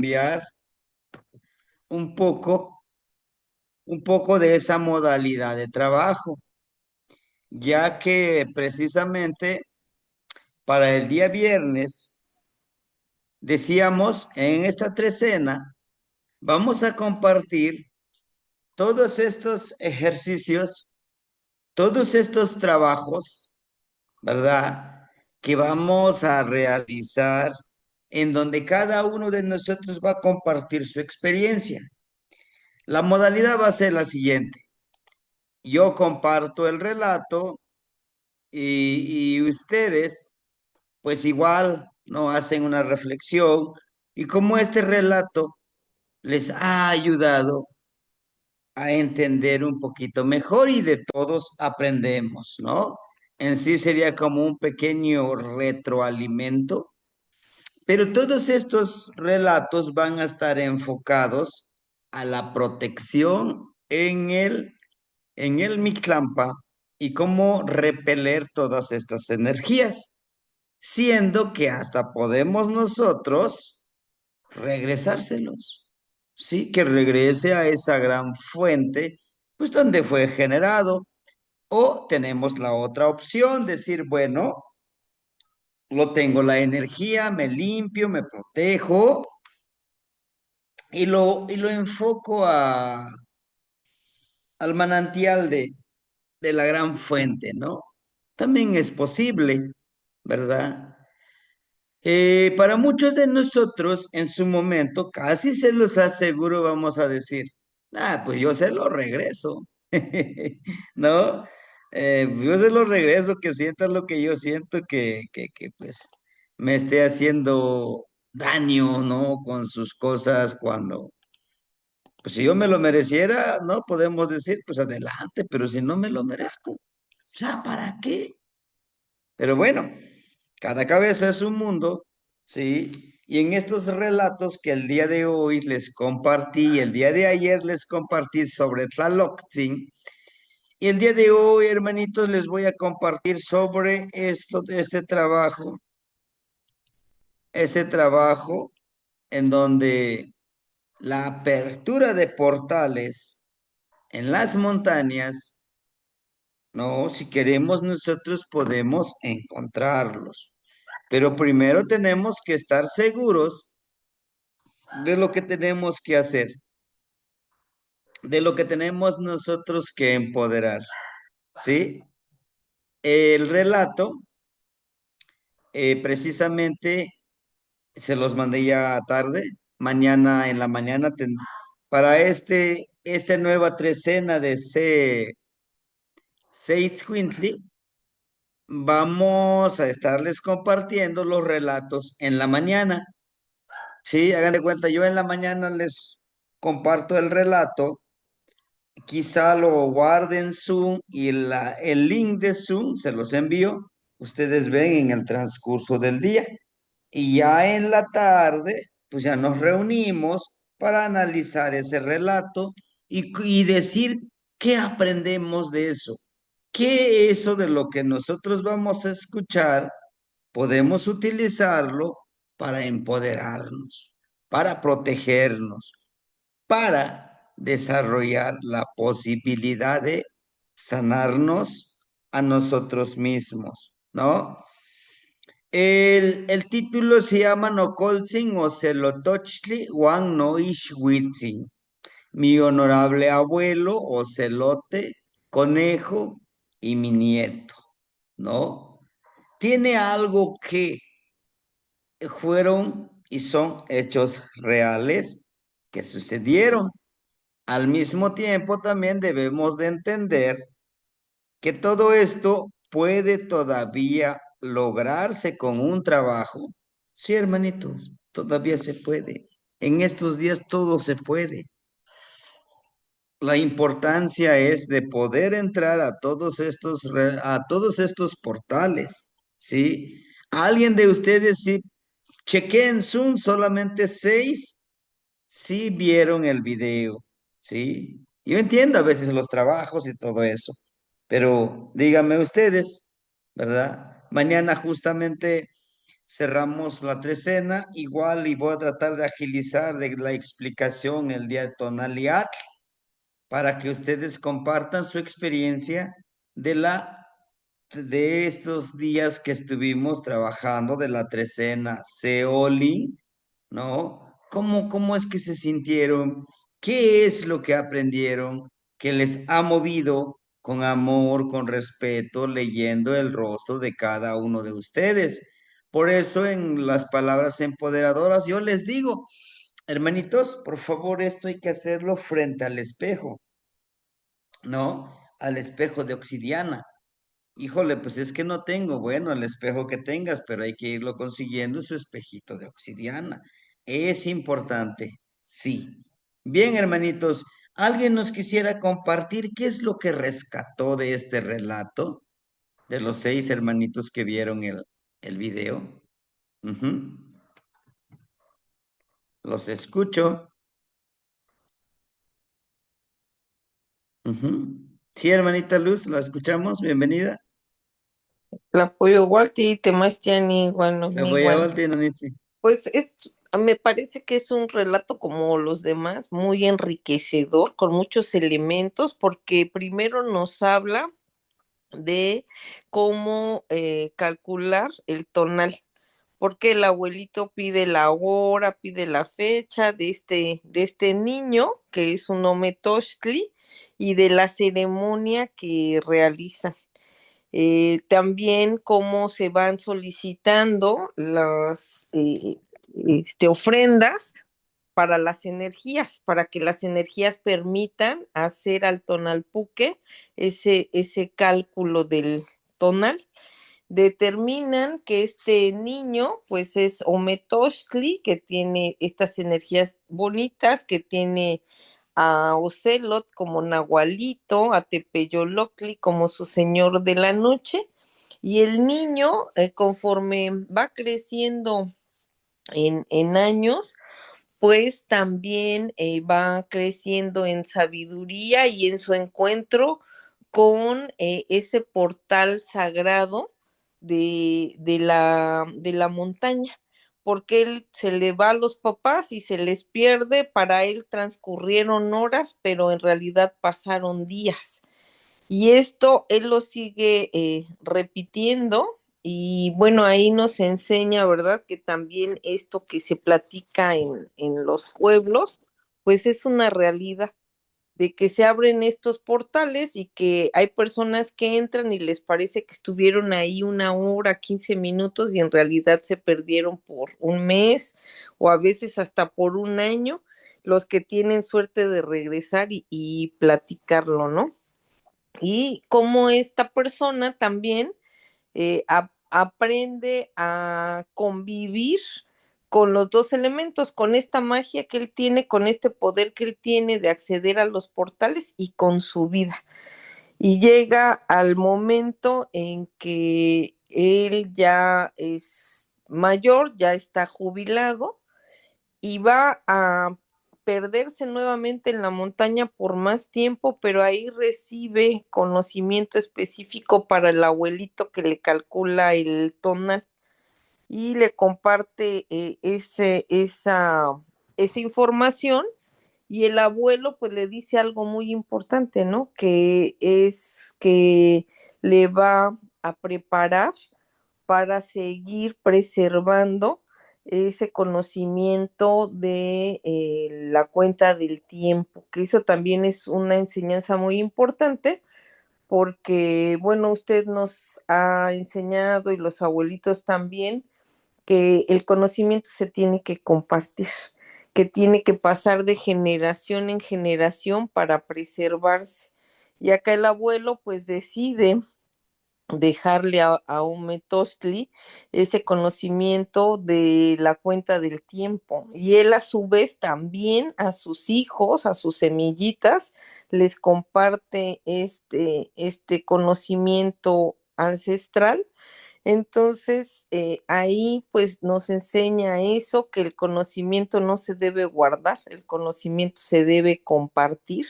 cambiar un poco, un poco de esa modalidad de trabajo, ya que precisamente para el día viernes decíamos en esta trecena vamos a compartir todos estos ejercicios, todos estos trabajos, ¿verdad? Que vamos a realizar en donde cada uno de nosotros va a compartir su experiencia. La modalidad va a ser la siguiente. Yo comparto el relato y ustedes, pues igual, ¿no? Hacen una reflexión y como este relato les ha ayudado a entender un poquito mejor y de todos aprendemos, ¿no? En sí sería como un pequeño retroalimento, pero todos estos relatos van a estar enfocados a la protección en el Mictlampa y cómo repeler todas estas energías, siendo que hasta podemos nosotros regresárselos, ¿sí? Que regrese a esa gran fuente, pues donde fue generado. O tenemos la otra opción, decir, bueno, lo tengo la energía, me limpio, me protejo y lo enfoco al manantial de la gran fuente, ¿no? También es posible, ¿verdad? Para muchos de nosotros, en su momento, casi se los aseguro, vamos a decir, pues yo se lo regreso, ¿no? Yo se lo regreso, que sienta lo que yo siento, que pues me esté haciendo daño, ¿no? Con sus cosas cuando, pues si yo me lo mereciera, ¿no? Podemos decir, pues adelante, pero si no me lo merezco, ya, ¿para qué? Pero bueno, cada cabeza es un mundo, ¿sí? Y en estos relatos que el día de hoy les compartí, el día de ayer les compartí sobre Tlaloc-tzin, y el día de hoy, hermanitos, les voy a compartir sobre este trabajo en donde la apertura de portales en las montañas, ¿no? Si queremos, nosotros podemos encontrarlos. Pero primero tenemos que estar seguros de lo que tenemos que hacer, de lo que tenemos nosotros que empoderar, ¿sí? El relato, precisamente, se los mandé ya tarde, mañana en la mañana, para esta nueva trecena de Seitzcuintli, vamos a estarles compartiendo los relatos en la mañana. Sí, hagan de cuenta, yo en la mañana les comparto el relato, quizá lo guarden Zoom y el link de Zoom se los envío, ustedes ven en el transcurso del día y ya en la tarde, pues ya nos reunimos para analizar ese relato y decir qué aprendemos de eso, qué eso de lo que nosotros vamos a escuchar podemos utilizarlo para empoderarnos, para protegernos, para desarrollar la posibilidad de sanarnos a nosotros mismos, ¿no? El título se llama Nokoltzin o Celotochtli Juan Noishhuitzin, mi honorable abuelo Ocelote, conejo y mi nieto, ¿no? Tiene algo que fueron y son hechos reales que sucedieron. Al mismo tiempo, también debemos de entender que todo esto puede todavía lograrse con un trabajo. Sí, hermanitos, todavía se puede. En estos días todo se puede. La importancia es de poder entrar a todos estos portales, ¿sí? ¿Alguien de ustedes sí chequé en Zoom solamente 6? Sí vieron el video, ¿sí? Yo entiendo a veces los trabajos y todo eso, pero díganme ustedes, ¿verdad? Mañana justamente cerramos la trecena, igual y voy a tratar de agilizar la explicación el día de tonalidad para que ustedes compartan su experiencia de de estos días que estuvimos trabajando de la trecena Seoli, ¿no? ¿Cómo es que se sintieron? ¿Qué es lo que aprendieron que les ha movido con amor, con respeto, leyendo el rostro de cada uno de ustedes? Por eso en las palabras empoderadoras yo les digo, hermanitos, por favor, esto hay que hacerlo frente al espejo, ¿no? Al espejo de obsidiana. Híjole, pues es que no tengo, bueno, el espejo que tengas, pero hay que irlo consiguiendo su espejito de obsidiana. Es importante, sí. Bien, hermanitos, ¿alguien nos quisiera compartir qué es lo que rescató de este relato de los 6 hermanitos que vieron el video? Ujú. Los escucho. Ujú. Sí, hermanita Luz, la escuchamos, bienvenida. El apoyo Walti, Temastiani, bueno, La mi voy a igual. voltear, Pues me parece que es un relato como los demás, muy enriquecedor, con muchos elementos, porque primero nos habla de cómo calcular el tonal, porque el abuelito pide la hora, pide la fecha de este niño, que es un Ometochtli, y de la ceremonia que realiza. También cómo se van solicitando las ofrendas para las energías, para que las energías permitan hacer al tonalpuque ese cálculo del tonal. Determinan que este niño pues es Ometochtli, que tiene estas energías bonitas, que tiene a Ocelot como Nahualito, a Tepeyolocli como su señor de la noche, y el niño, conforme va creciendo en años, pues también va creciendo en sabiduría y en su encuentro con ese portal sagrado de la montaña, porque él se le va a los papás y se les pierde, para él transcurrieron horas, pero en realidad pasaron días. Y esto él lo sigue repitiendo, y bueno, ahí nos enseña, ¿verdad? Que también esto que se platica en los pueblos, pues es una realidad, de que se abren estos portales y que hay personas que entran y les parece que estuvieron ahí una hora, 15 minutos, y en realidad se perdieron por un mes o a veces hasta por un año, los que tienen suerte de regresar y platicarlo, ¿no? Y cómo esta persona también aprende a convivir con los dos elementos, con esta magia que él tiene, con este poder que él tiene de acceder a los portales y con su vida. Y llega al momento en que él ya es mayor, ya está jubilado, y va a perderse nuevamente en la montaña por más tiempo, pero ahí recibe conocimiento específico para el abuelito que le calcula el tonal, y le comparte esa información, y el abuelo pues le dice algo muy importante, ¿no? Que es que le va a preparar para seguir preservando ese conocimiento de la cuenta del tiempo, que eso también es una enseñanza muy importante, porque, bueno, usted nos ha enseñado y los abuelitos también, que el conocimiento se tiene que compartir, que tiene que pasar de generación en generación para preservarse. Y acá el abuelo pues decide dejarle a un Metostli ese conocimiento de la cuenta del tiempo. Y él a su vez también a sus hijos, a sus semillitas, les comparte este conocimiento ancestral, Entonces, ahí pues nos enseña eso, que el conocimiento no se debe guardar, el conocimiento se debe compartir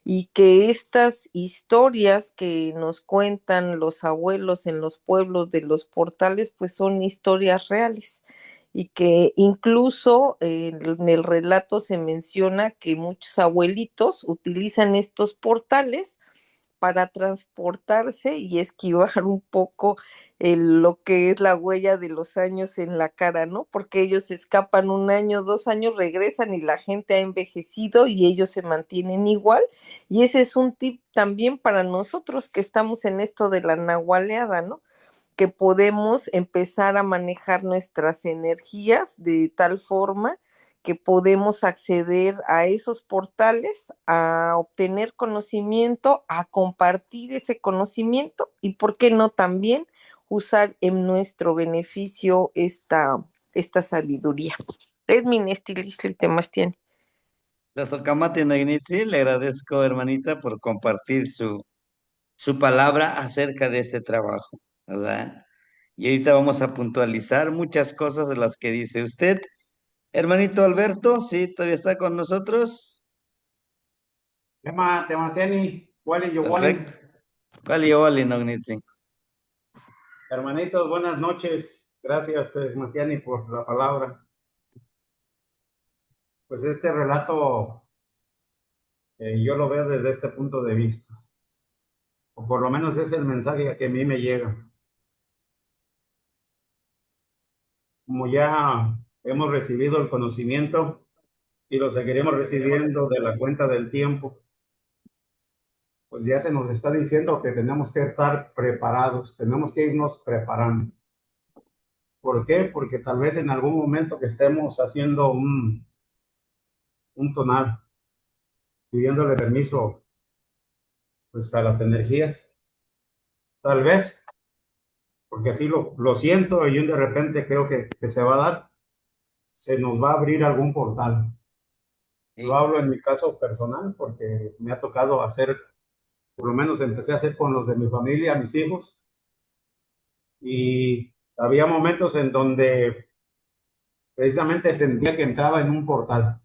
y que estas historias que nos cuentan los abuelos en los pueblos de los portales, pues son historias reales y que incluso en el relato se menciona que muchos abuelitos utilizan estos portales para transportarse y esquivar un poco lo que es la huella de los años en la cara, ¿no? Porque ellos escapan un año, 2 años, regresan y la gente ha envejecido y ellos se mantienen igual. Y ese es un tip también para nosotros que estamos en esto de la nahualeada, ¿no? Que podemos empezar a manejar nuestras energías de tal forma que podemos acceder a esos portales, a obtener conocimiento, a compartir ese conocimiento y, ¿por qué no también usar en nuestro beneficio esta sabiduría? Es mi Nestilisli Temastiani. La Socamati Nognitzi, le agradezco, hermanita, por compartir su palabra acerca de este trabajo, ¿verdad? Y ahorita vamos a puntualizar muchas cosas de las que dice usted. Hermanito Alberto, sí, todavía está con nosotros. Tema, Tematiani, Wally, yo Wally. Perfecto. Vale, vale, Nognitzi. Hermanitos, buenas noches. Gracias, Tematiani, por la palabra. Pues este relato yo lo veo desde este punto de vista, o por lo menos es el mensaje que a mí me llega. Como ya hemos recibido el conocimiento y lo seguiremos recibiendo de la cuenta del tiempo, pues ya se nos está diciendo que tenemos que estar preparados, tenemos que irnos preparando. ¿Por qué? Porque tal vez en algún momento que estemos haciendo un tonal, pidiéndole permiso pues a las energías, tal vez, porque así lo siento y de repente creo que se va a dar, se nos va a abrir algún portal. Lo Sí. hablo en mi caso personal porque me ha tocado hacer, por lo menos empecé a hacer con los de mi familia, mis hijos, y había momentos en donde precisamente sentía que entraba en un portal,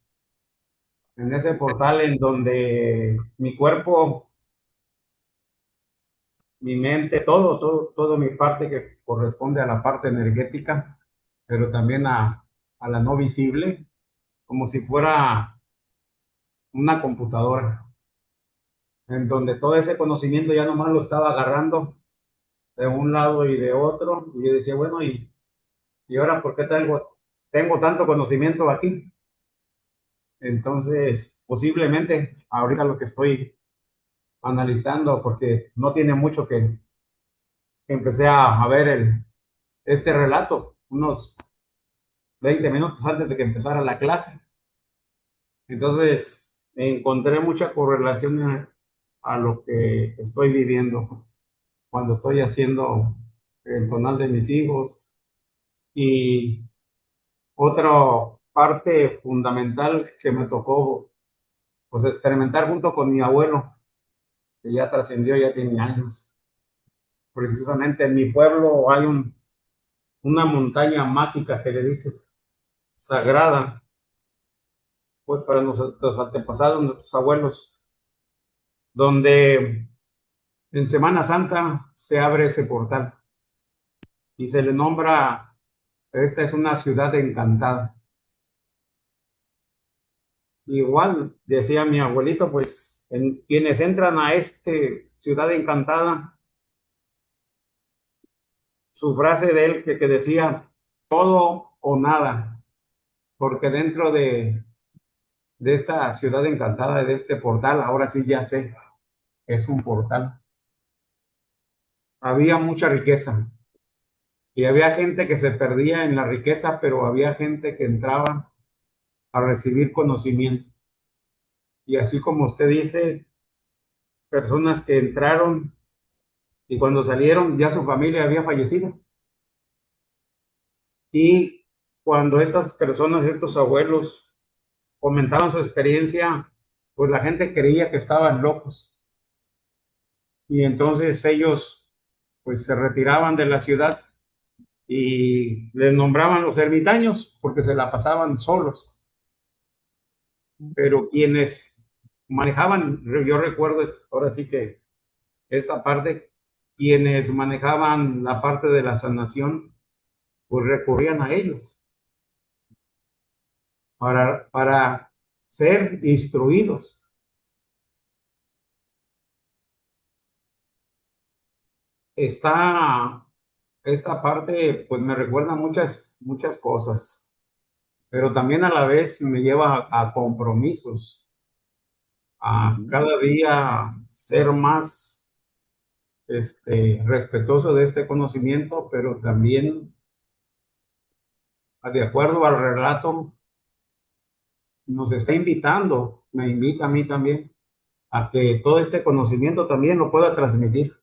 en ese portal en donde mi cuerpo, mi mente, todo mi parte que corresponde a la parte energética, pero también a la no visible, como si fuera una computadora, en donde todo ese conocimiento ya nomás lo estaba agarrando de un lado y de otro, y yo decía, bueno, y ahora por qué tengo tanto conocimiento aquí? Entonces, posiblemente, ahorita lo que estoy analizando, porque no tiene mucho que empecé a ver este relato, unos 20 minutos antes de que empezara la clase. Entonces, encontré mucha correlación a lo que estoy viviendo cuando estoy haciendo el tonal de mis hijos. Y otra parte fundamental que me tocó pues experimentar junto con mi abuelo, que ya trascendió, ya tiene años. Precisamente en mi pueblo hay una montaña mágica que le dice sagrada, pues para nuestros antepasados, nuestros abuelos, donde en Semana Santa se abre ese portal y se le nombra, esta es una ciudad encantada. Igual, decía mi abuelito, pues quienes entran a esta ciudad encantada, su frase de él que decía, todo o nada, porque dentro de esta ciudad encantada, de este portal, ahora sí ya sé, es un portal. Había mucha riqueza y había gente que se perdía en la riqueza, pero había gente que entraba a recibir conocimiento. Y así como usted dice, personas que entraron y cuando salieron ya su familia había fallecido. Y cuando estas personas, estos abuelos, comentaban su experiencia, pues la gente creía que estaban locos. Y entonces ellos pues se retiraban de la ciudad y les nombraban los ermitaños porque se la pasaban solos, pero quienes manejaban, yo recuerdo ahora sí que esta parte, quienes manejaban la parte de la sanación, pues recurrían a ellos para ser instruidos. Está esta parte, pues me recuerda muchas cosas, pero también a la vez me lleva a compromisos, a Ujú. cada día ser más respetuoso de este conocimiento, pero también, de acuerdo al relato, nos está invitando, me invita a mí también, a que todo este conocimiento también lo pueda transmitir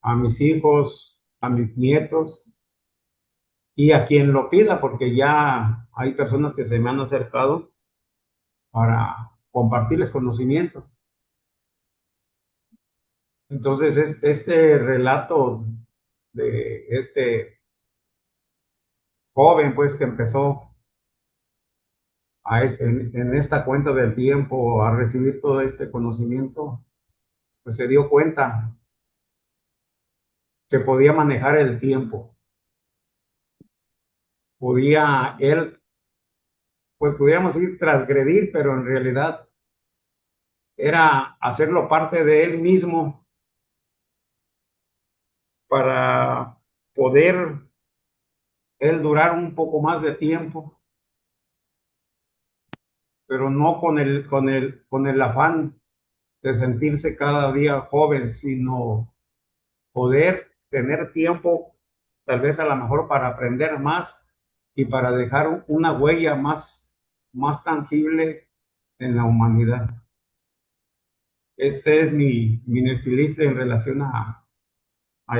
a mis hijos, a mis nietos y a quien lo pida, porque ya hay personas que se me han acercado para compartirles conocimiento. Entonces, este relato de este joven, pues, que empezó en esta cuenta del tiempo a recibir todo este conocimiento, pues se dio cuenta que podía manejar el tiempo, podía él, pues pudiéramos decir, transgredir, pero en realidad era hacerlo parte de él mismo para poder él durar un poco más de tiempo, pero no con el afán de sentirse cada día joven, sino poder tener tiempo, tal vez a lo mejor para aprender más y para dejar una huella más tangible en la humanidad. Este es mi estilista en relación a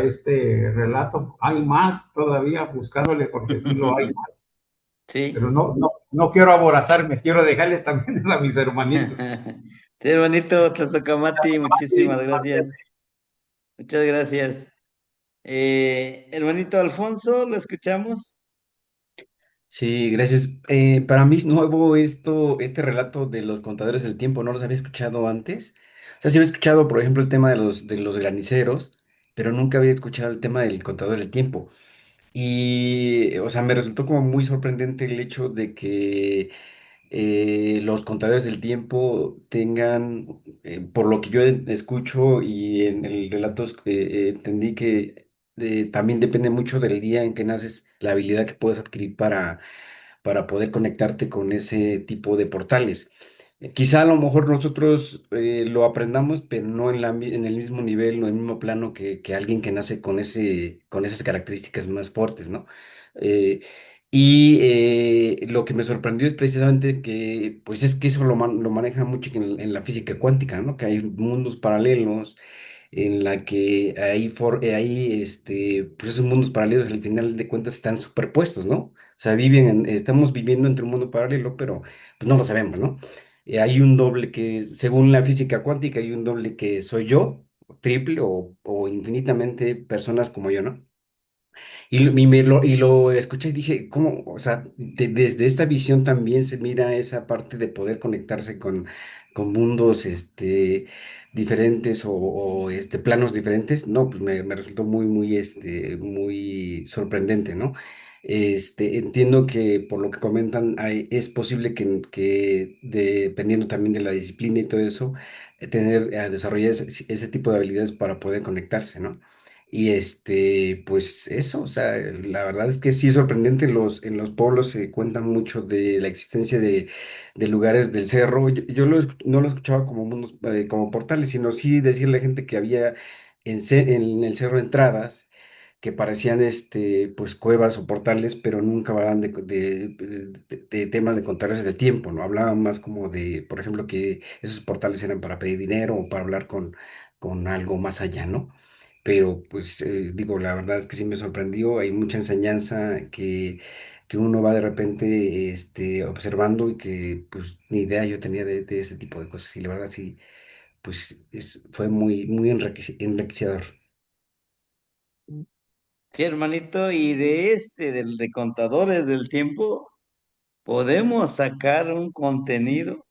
este relato. Hay más todavía buscándole porque sí lo hay más, pero Sí. no quiero aborazarme, quiero dejarles también a mis hermanitos. Sí, hermanito Tlazocamati, muchísimas gracias. Muchas gracias. Hermanito Alfonso, ¿lo escuchamos? Sí, gracias. Para mí es nuevo este relato de los contadores del tiempo, no los había escuchado antes. O sea, sí había escuchado, por ejemplo, el tema de los graniceros, pero nunca había escuchado el tema del contador del tiempo. Y, o sea, me resultó como muy sorprendente el hecho de que los contadores del tiempo tengan, por lo que yo escucho y en el relato entendí que también depende mucho del día en que naces, la habilidad que puedes adquirir para poder conectarte con ese tipo de portales. Quizá a lo mejor nosotros lo aprendamos, pero no en el mismo nivel o en el mismo plano que alguien que nace con esas características más fuertes, ¿no? Eh, lo que me sorprendió es precisamente que, pues es que eso lo maneja mucho en la física cuántica, ¿no? Que hay mundos paralelos en la que pues esos mundos paralelos al final de cuentas están superpuestos, ¿no? O sea, estamos viviendo entre un mundo paralelo, pero pues no lo sabemos, ¿no? Hay un doble que, según la física cuántica, hay un doble que soy yo, o triple o infinitamente personas como yo, ¿no? Y lo escuché y dije, ¿cómo? O sea, desde esta visión también se mira esa parte de poder conectarse con mundos diferentes o planos diferentes. No, pues me resultó muy sorprendente, ¿no? Entiendo que por lo que comentan, es posible que dependiendo también de la disciplina y todo eso, desarrollar ese tipo de habilidades para poder conectarse, ¿no? Pues eso, o sea, la verdad es que sí es sorprendente, en los pueblos se cuentan mucho de la existencia de lugares del cerro. Yo no lo escuchaba como como portales, sino sí decirle a gente que había en el cerro entradas que parecían pues cuevas o portales, pero nunca hablaban de temas de contarles del tiempo, ¿no? Hablaban más como de, por ejemplo, que esos portales eran para pedir dinero o para hablar con algo más allá, ¿no? Pero pues digo, la verdad es que sí me sorprendió, hay mucha enseñanza que uno va de repente observando y que pues ni idea yo tenía de ese tipo de cosas y la verdad sí, pues fue muy, muy enriquecedor. Sí, hermanito, y de del de contadores del tiempo, podemos sacar un contenido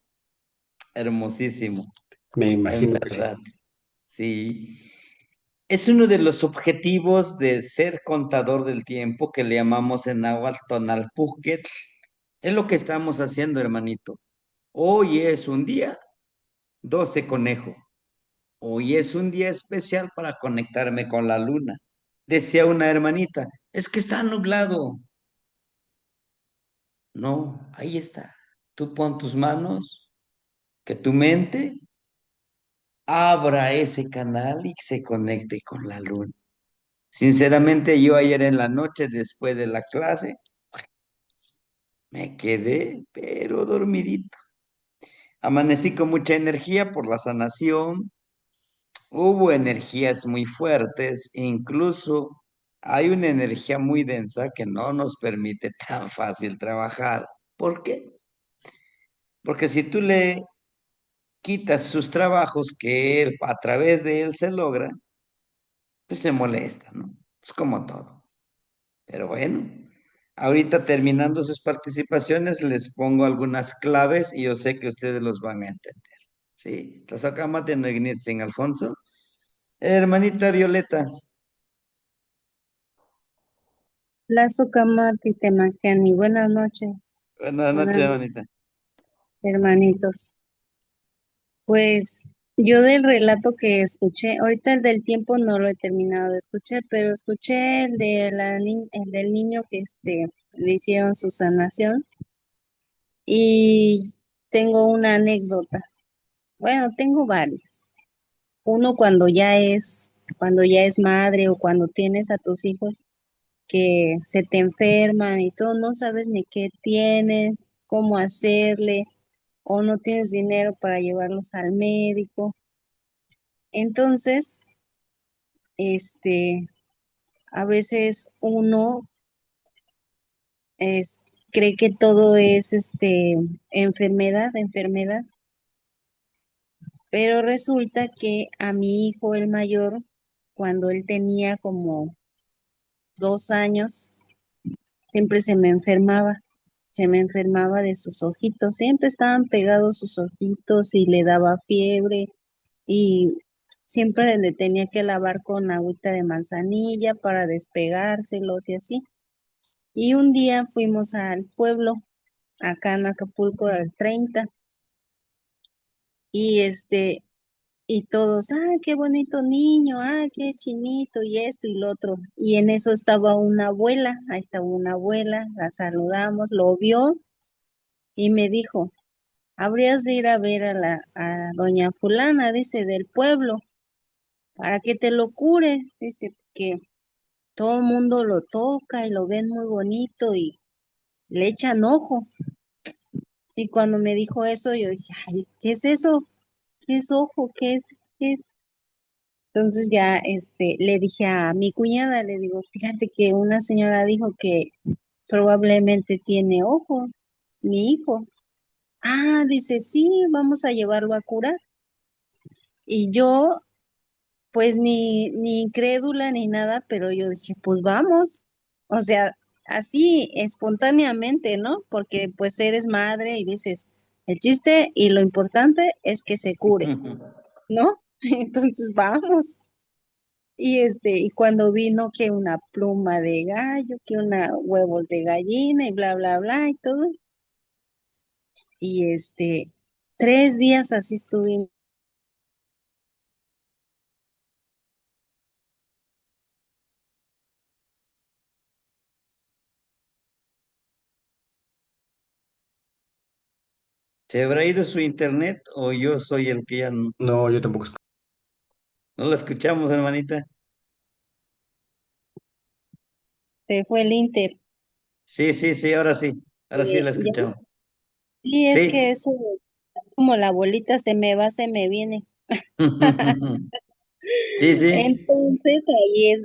hermosísimo, Me en imagino que sí. verdad. Sí. Es uno de los objetivos de ser contador del tiempo que le llamamos en náhuatl tonalpúquetl. Es lo que estamos haciendo, hermanito. Hoy es un día 12 conejo. Hoy es un día especial para conectarme con la luna. Decía una hermanita, es que está nublado. No, ahí está. Tú pon tus manos, que tu mente abra ese canal y se conecte con la luna. Sinceramente, yo ayer en la noche, después de la clase, me quedé, pero dormidito. Amanecí con mucha energía por la sanación. Hubo energías muy fuertes, incluso hay una energía muy densa que no nos permite tan fácil trabajar. ¿Por qué? Porque si tú le quitas sus trabajos que él, a través de él se logra, pues se molesta, ¿no? Es como todo. Pero bueno, ahorita terminando sus participaciones, les pongo algunas claves y yo sé que ustedes los van a entender. ¿Sí? Tlazohcamati no ignitzin, Alfonso. Hermanita Violeta, Lazo Camati Temastiani, buenas noches, buenas noches, buenas noches, hermanita. hermanitos. Pues yo del relato que escuché, ahorita el del tiempo no lo he terminado de escuchar, pero escuché el de el del niño que le hicieron su sanación y tengo una anécdota. Bueno, tengo varias. Uno cuando ya es madre o cuando tienes a tus hijos que se te enferman y todo, no sabes ni qué tienen, cómo hacerle, o no tienes dinero para llevarlos al médico. Entonces, este, a veces uno es- cree que todo es enfermedad, pero resulta que a mi hijo el mayor, cuando él tenía como 2 años, siempre se me enfermaba de sus ojitos, siempre estaban pegados sus ojitos y le daba fiebre y siempre le tenía que lavar con agüita de manzanilla para despegárselos y así. Y un día fuimos al pueblo, acá en Acapulco, al 30, y y todos, qué bonito niño, qué chinito, y esto y lo otro. Y en eso estaba una abuela, ahí estaba una abuela, la saludamos, lo vio y me dijo, habrías de ir a ver a doña fulana, dice, del pueblo, para que te lo cure, dice, que todo el mundo lo toca y lo ven muy bonito y le echan ojo. Y cuando me dijo eso, yo dije, ay, ¿qué es eso? ¿Qué es ojo? ¿Qué es? ¿Qué es? Entonces ya le dije a mi cuñada, le digo, fíjate que una señora dijo que probablemente tiene ojo, mi hijo. Dice, sí, vamos a llevarlo a curar. Y yo, pues ni incrédula ni nada, pero yo dije, pues vamos. O sea, así espontáneamente, ¿no? Porque pues eres madre y dices, el chiste y lo importante es que se cure, ¿no? Entonces vamos. Y cuando vino que una pluma de gallo, que una huevos de gallina y bla, bla, bla y todo. Y 3 días así estuvimos. ¿Se habrá ido su internet o yo soy el que ya No, yo tampoco. no la escuchamos, hermanita? Se fue el Inter. Sí, sí, sí, ahora sí. Ahora sí la Ya, escuchamos. sí, es que Sí. eso, como la bolita se me va, se me viene. Sí, sí. Entonces ahí es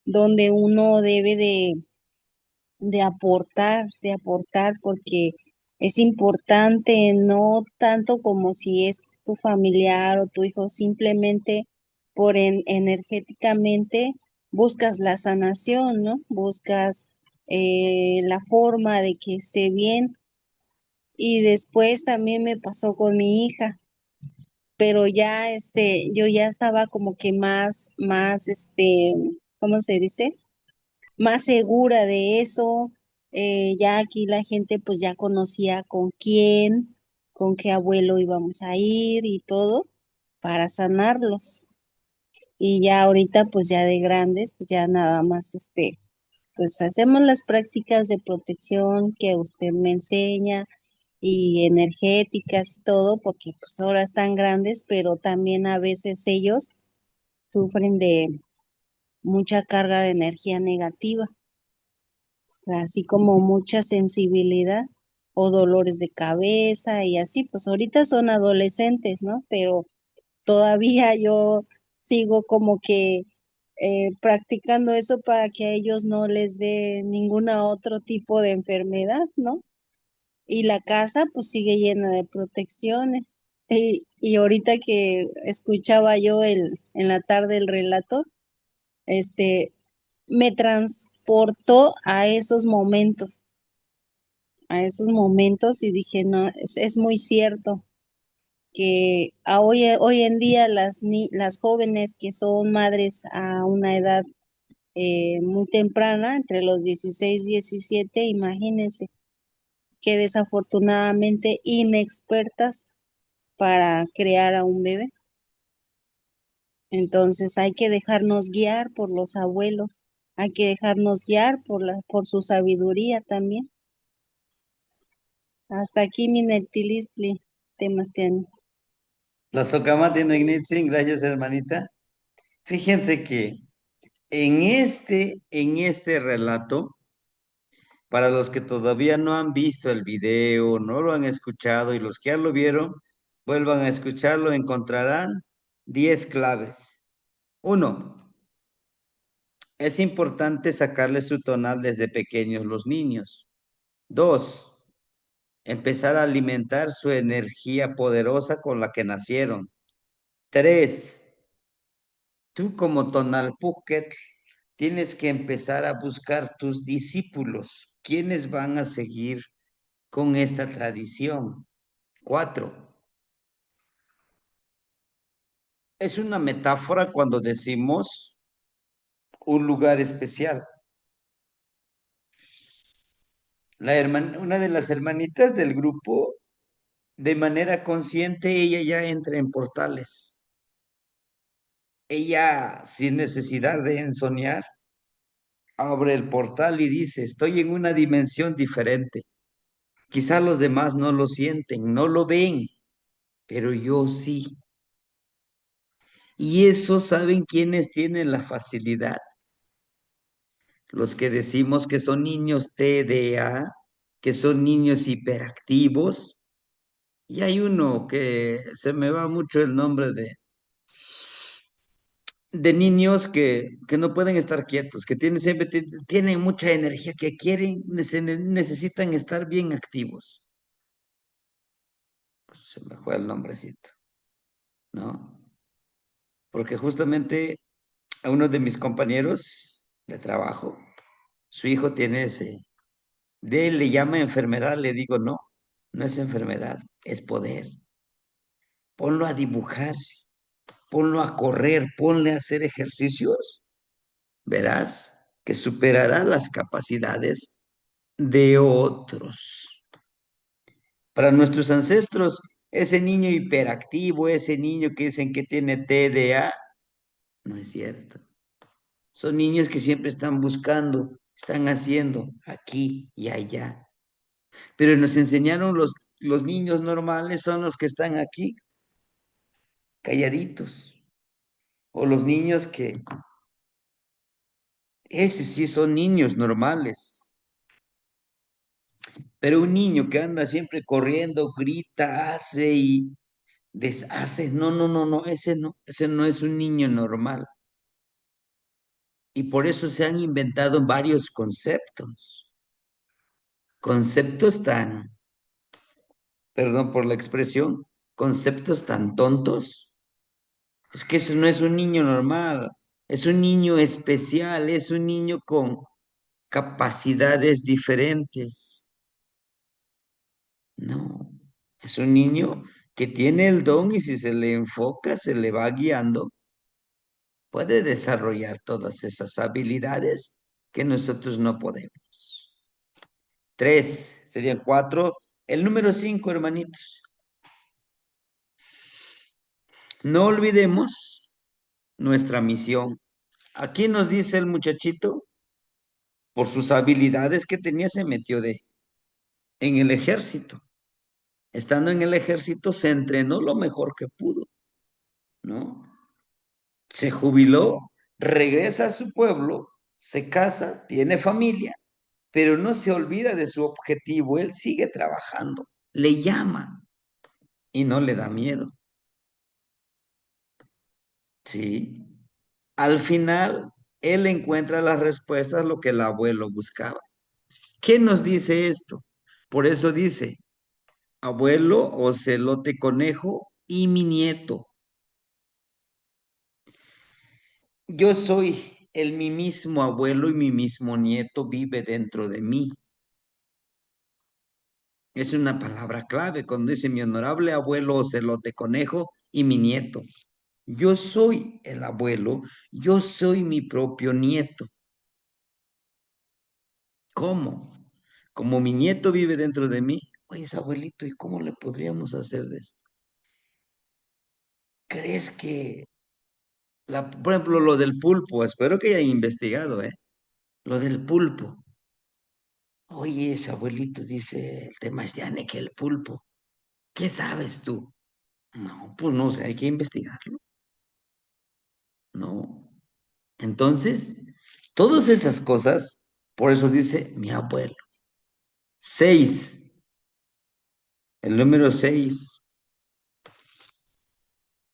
donde uno debe de aportar, porque es importante, no tanto como si es tu familiar o tu hijo, simplemente por energéticamente buscas la sanación, ¿no? Buscas la forma de que esté bien. Y después también me pasó con mi hija, pero ya yo ya estaba como que ¿cómo se dice? Más segura de eso. Ya aquí la gente pues ya conocía con quién, con qué abuelo íbamos a ir y todo para sanarlos. Y ya ahorita pues ya de grandes, pues ya nada más pues hacemos las prácticas de protección que usted me enseña y energéticas y todo, porque pues ahora están grandes, pero también a veces ellos sufren de mucha carga de energía negativa, o sea, así como mucha sensibilidad o dolores de cabeza y así, pues ahorita son adolescentes, ¿no? Pero todavía yo sigo como que practicando eso para que a ellos no les dé ninguna otro tipo de enfermedad, ¿no? Y la casa pues sigue llena de protecciones. Y ahorita que escuchaba yo en la tarde el relato, este, me transportó a esos momentos y dije, no, es muy cierto que hoy en día las jóvenes que son madres a una edad muy temprana, entre los 16 y 17, imagínense, que desafortunadamente inexpertas para crear a un bebé. Entonces hay que dejarnos guiar por los abuelos, hay que dejarnos guiar por su sabiduría también. Hasta aquí mi Neltilistli, Temastiani. La Socamati no Ignitzin, gracias hermanita. Fíjense que en este relato, para los que todavía no han visto el video, no lo han escuchado y los que ya lo vieron, vuelvan a escucharlo, encontrarán 10 claves. Uno, es importante sacarle su tonal desde pequeños los niños. Dos, empezar a alimentar su energía poderosa con la que nacieron. Tres, tú como tonal Puket tienes que empezar a buscar tus discípulos, quienes van a seguir con esta tradición. Cuatro, es una metáfora cuando decimos un lugar especial. Una de las hermanitas del grupo, de manera consciente, ella ya entra en portales. Ella, sin necesidad de ensoñar, abre el portal y dice, estoy en una dimensión diferente. Quizá los demás no lo sienten, no lo ven, pero yo sí. Y eso saben quienes tienen la facilidad. Los que decimos que son niños TDA, que son niños hiperactivos. Y hay uno que se me va mucho el nombre de niños que no pueden estar quietos, que tienen mucha energía, que necesitan estar bien activos. Pues se me fue el nombrecito, ¿no? Porque justamente a uno de mis compañeros de trabajo, su hijo tiene de él le llama enfermedad, le digo, no, no es enfermedad, es poder. Ponlo a dibujar, ponlo a correr, ponle a hacer ejercicios, verás que superará las capacidades de otros. Para nuestros ancestros, ese niño hiperactivo, ese niño que dicen que tiene TDA, no es cierto. Son niños que siempre están buscando, están haciendo aquí y allá. Pero nos enseñaron los niños normales son los que están aquí, calladitos. O los niños ese sí son niños normales. Pero un niño que anda siempre corriendo, grita, hace y deshace, no, no, no, no, ese no es un niño normal. Y por eso se han inventado varios conceptos tan, perdón por la expresión, conceptos tan tontos. Es que ese no es un niño normal. Es un niño especial, es un niño con capacidades diferentes. No, es un niño que tiene el don y si se le enfoca, se le va guiando, puede desarrollar todas esas habilidades que nosotros no podemos. Tres, serían cuatro. El número cinco, hermanitos. No olvidemos nuestra misión. Aquí nos dice el muchachito, por sus habilidades que tenía, se metió en el ejército. Estando en el ejército, se entrenó lo mejor que pudo, ¿no? Se jubiló, regresa a su pueblo, se casa, tiene familia, pero no se olvida de su objetivo. Él sigue trabajando, le llama y no le da miedo, ¿sí? Al final, él encuentra las respuestas, lo que el abuelo buscaba. ¿Qué nos dice esto? Por eso dice, abuelo, ocelote, conejo y mi nieto. Yo soy mi mismo abuelo y mi mismo nieto vive dentro de mí. Es una palabra clave cuando dice mi honorable abuelo ocelote, conejo y mi nieto. Yo soy el abuelo, yo soy mi propio nieto. ¿Cómo? Como mi nieto vive dentro de mí. Oye, abuelito, ¿y cómo le podríamos hacer de esto? ¿Crees que, por ejemplo, lo del pulpo, espero que hayan investigado, ¿eh? Lo del pulpo. Oye, ese abuelito dice el tema es ya que el pulpo. ¿Qué sabes tú? No, pues no sé, hay que investigarlo. No. Entonces, todas esas cosas, por eso dice mi abuelo. Seis, el número seis.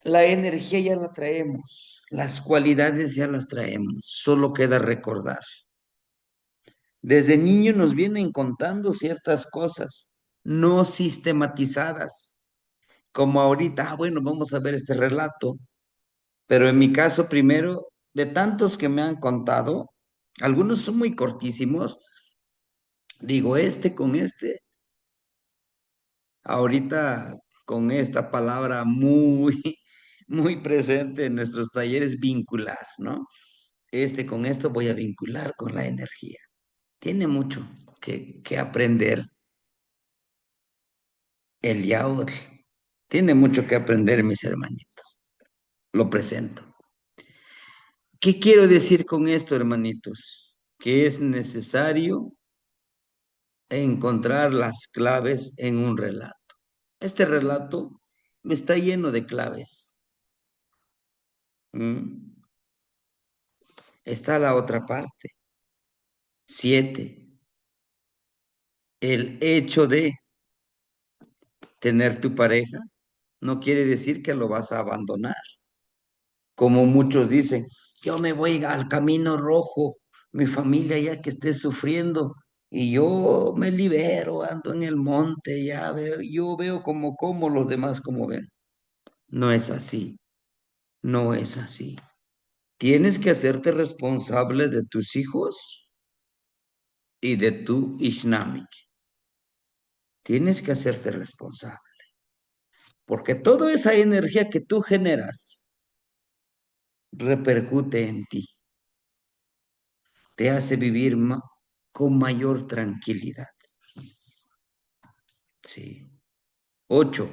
La energía ya la traemos, las cualidades ya las traemos, solo queda recordar. Desde niño nos vienen contando ciertas cosas, no sistematizadas, como ahorita, bueno, vamos a ver este relato, pero en mi caso primero, de tantos que me han contado, algunos son muy cortísimos, digo, con ahorita con esta palabra muy, muy presente en nuestros talleres, vincular, ¿no? Con esto voy a vincular con la energía. Tiene mucho que aprender el yaur. Tiene mucho que aprender, mis hermanitos. Lo presento. ¿Qué quiero decir con esto, hermanitos? Que es necesario encontrar las claves en un relato. Este relato está lleno de claves. ¿Mm? Está la otra parte. 7. El hecho de tener tu pareja no quiere decir que lo vas a abandonar. Como muchos dicen, yo me voy al camino rojo, mi familia ya que esté sufriendo y yo me libero, ando en el monte, ya veo, yo veo como los demás como ven. No es así, no es así. Tienes que hacerte responsable de tus hijos y de tu Ishnamik. Tienes que hacerte responsable. Porque toda esa energía que tú generas repercute en ti, te hace vivir con mayor tranquilidad. Sí. 8.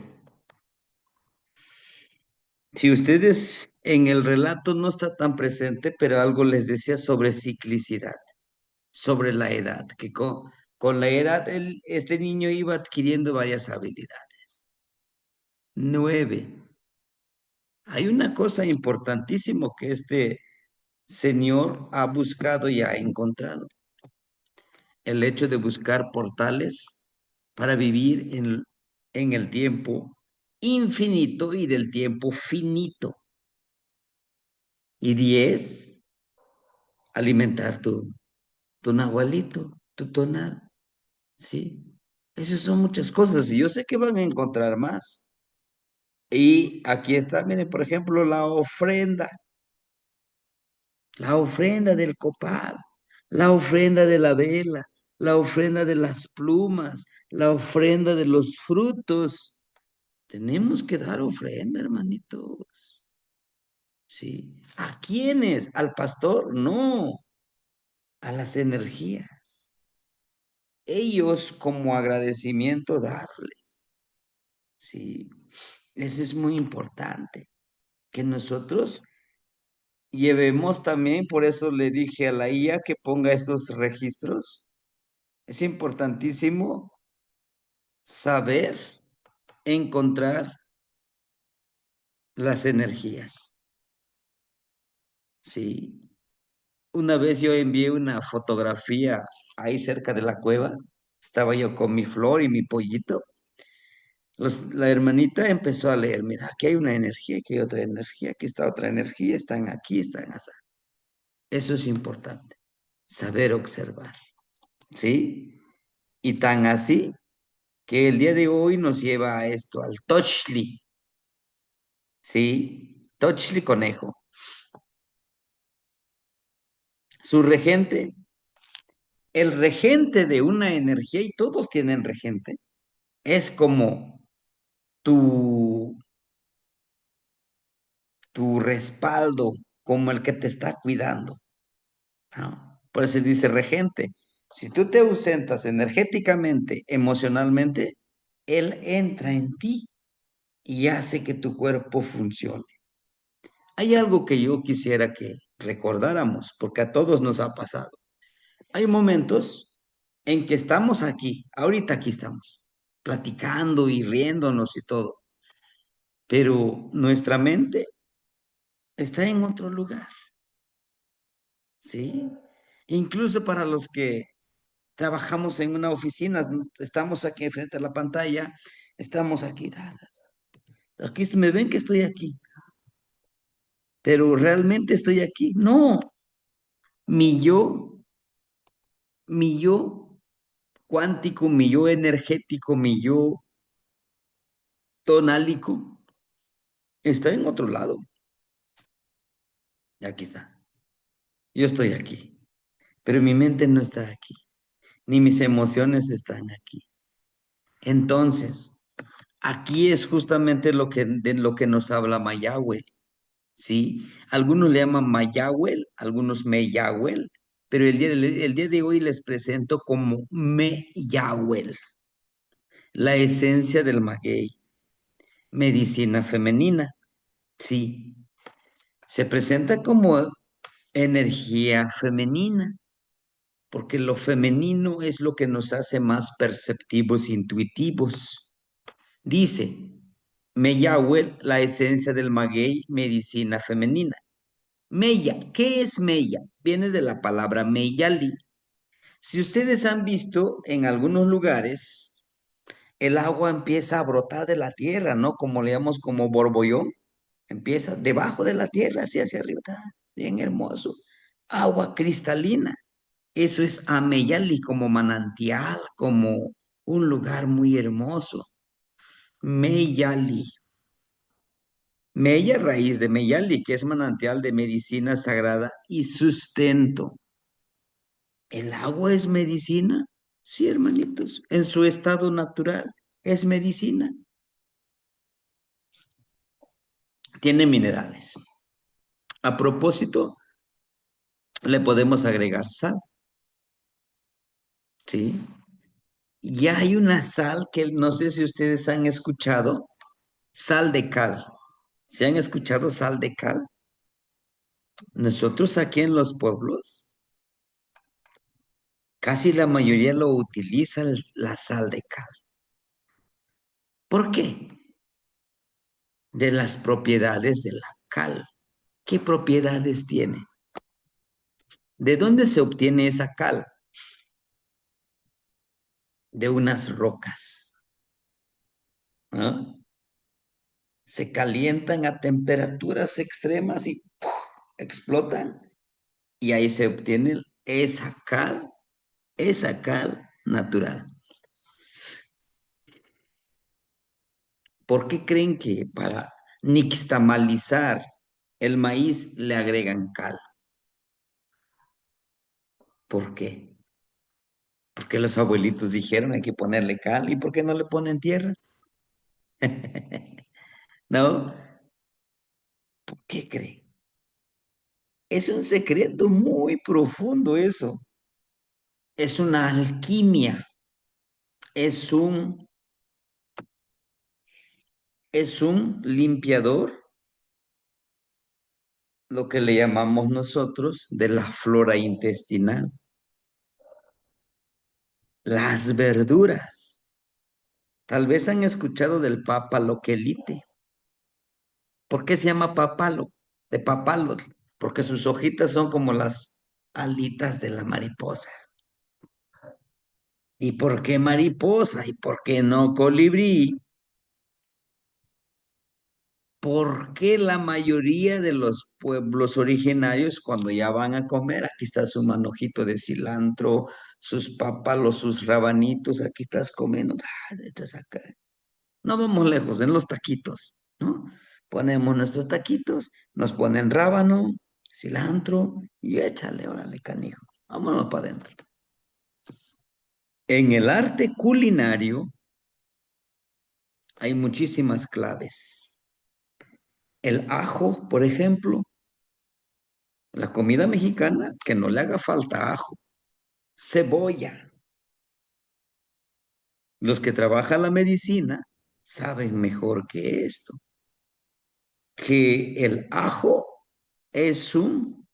Si ustedes en el relato no está tan presente, pero algo les decía sobre ciclicidad, sobre la edad, que con la edad este niño iba adquiriendo varias habilidades. 9. Hay una cosa importantísima que este señor ha buscado y ha encontrado. El hecho de buscar portales para vivir en el tiempo infinito y del tiempo finito. Y 10, alimentar tu nahualito, tu tonal, ¿sí? Esas son muchas cosas y yo sé que van a encontrar más. Y aquí está, miren, por ejemplo, la ofrenda. la ofrenda del copal, la ofrenda de la vela, la ofrenda de las plumas, la ofrenda de los frutos. Tenemos que dar ofrenda, hermanitos. ¿Sí? ¿A quiénes? ¿Al pastor? No, a las energías. Ellos como agradecimiento darles. ¿Sí? Eso es muy importante, que nosotros llevemos también, por eso le dije a la IA que ponga estos registros. Es importantísimo saber encontrar las energías. Sí. Una vez yo envié una fotografía ahí cerca de la cueva. Estaba yo con mi flor y mi pollito. La hermanita empezó a leer, mira, aquí hay una energía, aquí hay otra energía, aquí está otra energía, están aquí, están allá. Eso es importante, saber observar, ¿sí? Y tan así que el día de hoy nos lleva a esto, al Tochli, ¿sí? Tochli conejo. Su regente, el regente de una energía, y todos tienen regente, es como tu, tu respaldo, como el que te está cuidando, ¿no? Por eso dice regente. Si tú te ausentas energéticamente, emocionalmente, él entra en ti y hace que tu cuerpo funcione. Hay algo que yo quisiera que recordáramos, porque a todos nos ha pasado. Hay momentos en que estamos aquí, ahorita aquí estamos, platicando y riéndonos y todo, pero nuestra mente está en otro lugar, ¿sí? Incluso para los que trabajamos en una oficina, estamos aquí frente a la pantalla, estamos aquí, aquí me ven que estoy aquí, pero realmente estoy aquí. No, mi yo, mi yo cuántico, mi yo energético, mi yo tonálico, está en otro lado. Y aquí está. Yo estoy aquí, pero mi mente no está aquí, ni mis emociones están aquí. Entonces, aquí es justamente de lo que nos habla Mayahuel, ¿sí? Algunos le llaman Mayahuel, algunos Meyahuel, pero el día de hoy les presento como Meyahuel, la esencia del maguey, medicina femenina, ¿sí? Se presenta como energía femenina, porque lo femenino es lo que nos hace más perceptivos, intuitivos. Dice, Meyahuel, la esencia del maguey, medicina femenina. Meya, ¿qué es Meya? Viene de la palabra Meyali. Si ustedes han visto en algunos lugares, el agua empieza a brotar de la tierra, ¿no? Como le llamamos como borbollón. Empieza debajo de la tierra, así hacia arriba. Bien hermoso. Agua cristalina. Eso es Ameyali, como manantial, como un lugar muy hermoso. Meyali. Meya, raíz de Meyali, que es manantial de medicina sagrada y sustento. ¿El agua es medicina? Sí, hermanitos, en su estado natural es medicina. Tiene minerales. A propósito, le podemos agregar sal, ¿sí? Ya hay una sal que no sé si ustedes han escuchado, sal de cal. ¿Se han escuchado sal de cal? Nosotros aquí en los pueblos, casi la mayoría lo utiliza la sal de cal. ¿Por qué? De las propiedades de la cal. ¿Qué propiedades tiene? ¿De dónde se obtiene esa cal? De unas rocas, ¿no? Se calientan a temperaturas extremas y ¡puf! Explotan y ahí se obtiene esa cal natural. ¿Por qué creen que para nixtamalizar el maíz le agregan cal? ¿Por qué? Porque los abuelitos dijeron hay que ponerle cal. ¿Y por qué no le ponen tierra? ¿No? ¿Por qué cree? Es un secreto muy profundo eso. Es una alquimia. Es un, es un limpiador, lo que le llamamos nosotros, de la flora intestinal. Las verduras. Tal vez han escuchado del papaloquelite. ¿Por qué se llama papalo? De papalo, porque sus hojitas son como las alitas de la mariposa. ¿Y por qué mariposa? ¿Y por qué no colibrí? ¿Por qué la mayoría de los pueblos originarios cuando ya van a comer, aquí está su manojito de cilantro, sus pápalos, sus rabanitos, aquí estás comiendo, estás acá. No vamos lejos, en los taquitos, ¿no? Ponemos nuestros taquitos, nos ponen rábano, cilantro y échale, órale, canijo. Vámonos para adentro. En el arte culinario hay muchísimas claves. El ajo, por ejemplo, la comida mexicana, que no le haga falta ajo, cebolla. Los que trabajan la medicina saben mejor que esto, que el ajo es un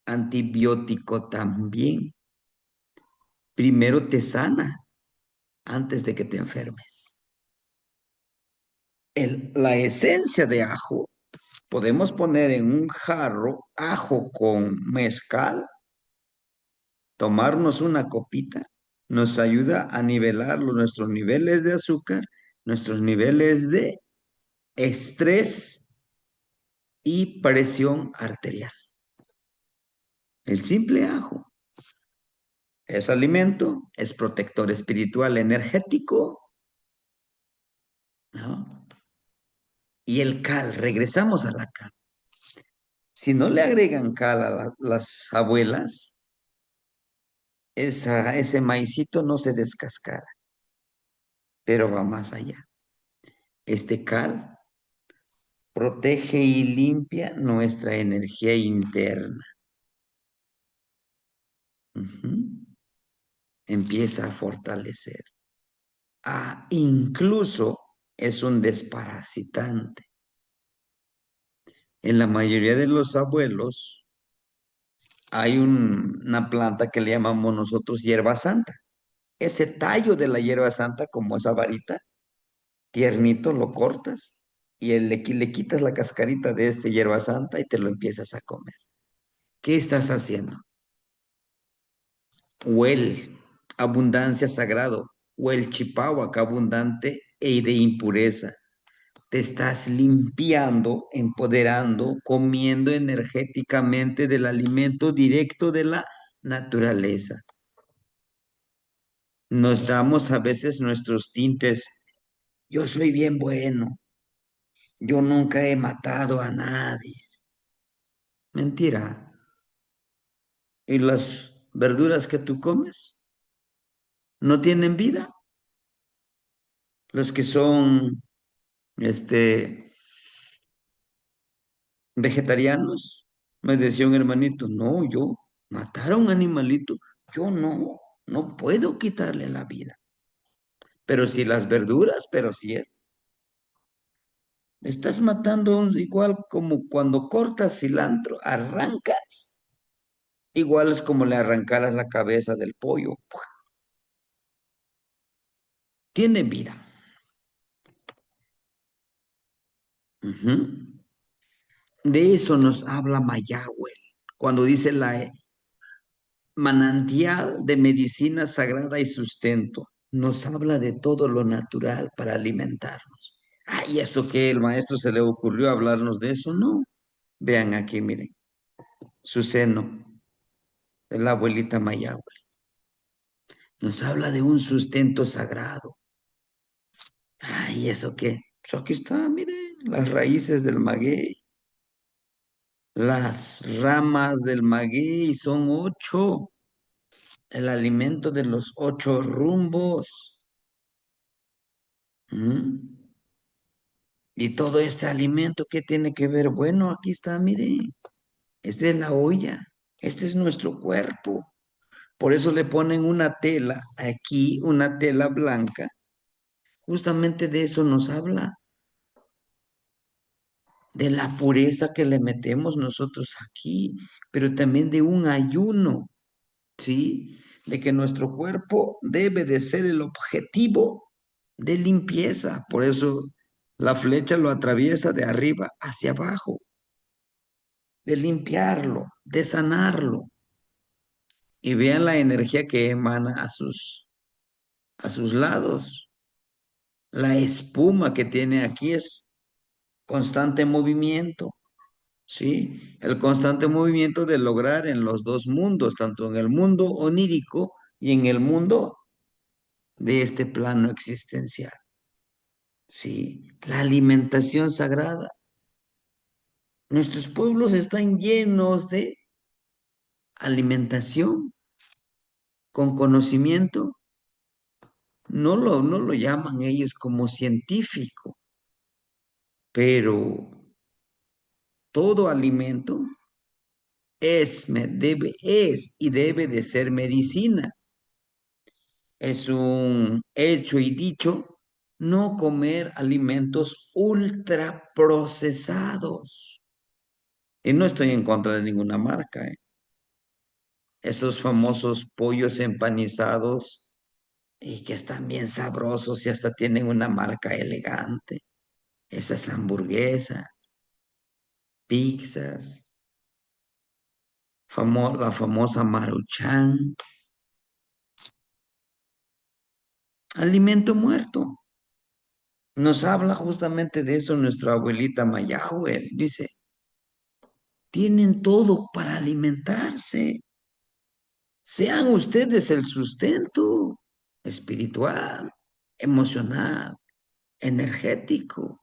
antibiótico también. Primero te sana antes de que te enfermes. La esencia de ajo, podemos poner en un jarro ajo con mezcal, tomarnos una copita, nos ayuda a nivelar nuestros niveles de azúcar, nuestros niveles de estrés y presión arterial. El simple ajo es alimento, es protector espiritual energético, ¿no? Y el cal, regresamos a la cal. Si no le agregan cal a las abuelas, ese maicito no se descascara, pero va más allá. Este cal protege y limpia nuestra energía interna. Ujú. Empieza a fortalecer. Ah, incluso es un desparasitante. En la mayoría de los abuelos hay una planta que le llamamos nosotros hierba santa. Ese tallo de la hierba santa, como esa varita, tiernito, lo cortas y le quitas la cascarita de este hierba santa y te lo empiezas a comer. ¿Qué estás haciendo? Huel, abundancia sagrado, huel chipahuac, abundante e de impureza. Te estás limpiando, empoderando, comiendo energéticamente del alimento directo de la naturaleza. Nos damos a veces nuestros tintes. Yo soy bien bueno. Yo nunca he matado a nadie. Mentira. ¿Y las verduras que tú comes no tienen vida? Los que son, vegetarianos, me decía un hermanito, no, yo matar a un animalito, yo no puedo quitarle la vida. Pero si las verduras, pero si estás matando igual como cuando cortas cilantro, arrancas, igual es como le arrancaras la cabeza del pollo. Tiene vida. Ujú. De eso nos habla Mayagüel, cuando dice la manantial de medicina sagrada y sustento. Nos habla de todo lo natural para alimentarnos. Ay, ¿eso qué? ¿El maestro se le ocurrió hablarnos de eso? No. Vean aquí, miren, su seno, de la abuelita Mayagüel. Nos habla de un sustento sagrado. Ay, ¿eso qué? Pues aquí está, miren, las raíces del maguey, las ramas del maguey, son 8. el alimento de los 8 rumbos. ¿Mm? Y todo este alimento, ¿qué tiene que ver? Bueno, aquí está, mire, esta es la olla, este es nuestro cuerpo. Por eso le ponen una tela aquí, una tela blanca. Justamente de eso nos habla, de la pureza que le metemos nosotros aquí, pero también de un ayuno, ¿sí? De que nuestro cuerpo debe de ser el objetivo de limpieza. Por eso la flecha lo atraviesa de arriba hacia abajo, de limpiarlo, de sanarlo. Y vean la energía que emana a sus lados. La espuma que tiene aquí es constante movimiento, ¿sí? El constante movimiento de lograr en los dos mundos, tanto en el mundo onírico y en el mundo de este plano existencial, ¿sí? La alimentación sagrada. Nuestros pueblos están llenos de alimentación con conocimiento. No lo llaman ellos como científico, pero todo alimento es y debe de ser medicina. Es un hecho y dicho no comer alimentos ultraprocesados. Y no estoy en contra de ninguna marca, ¿eh? Esos famosos pollos empanizados y que están bien sabrosos y hasta tienen una marca elegante. Esas hamburguesas, pizzas, la famosa Maruchan, alimento muerto. Nos habla justamente de eso nuestra abuelita Mayahue. Dice, tienen todo para alimentarse. Sean ustedes el sustento espiritual, emocional, energético.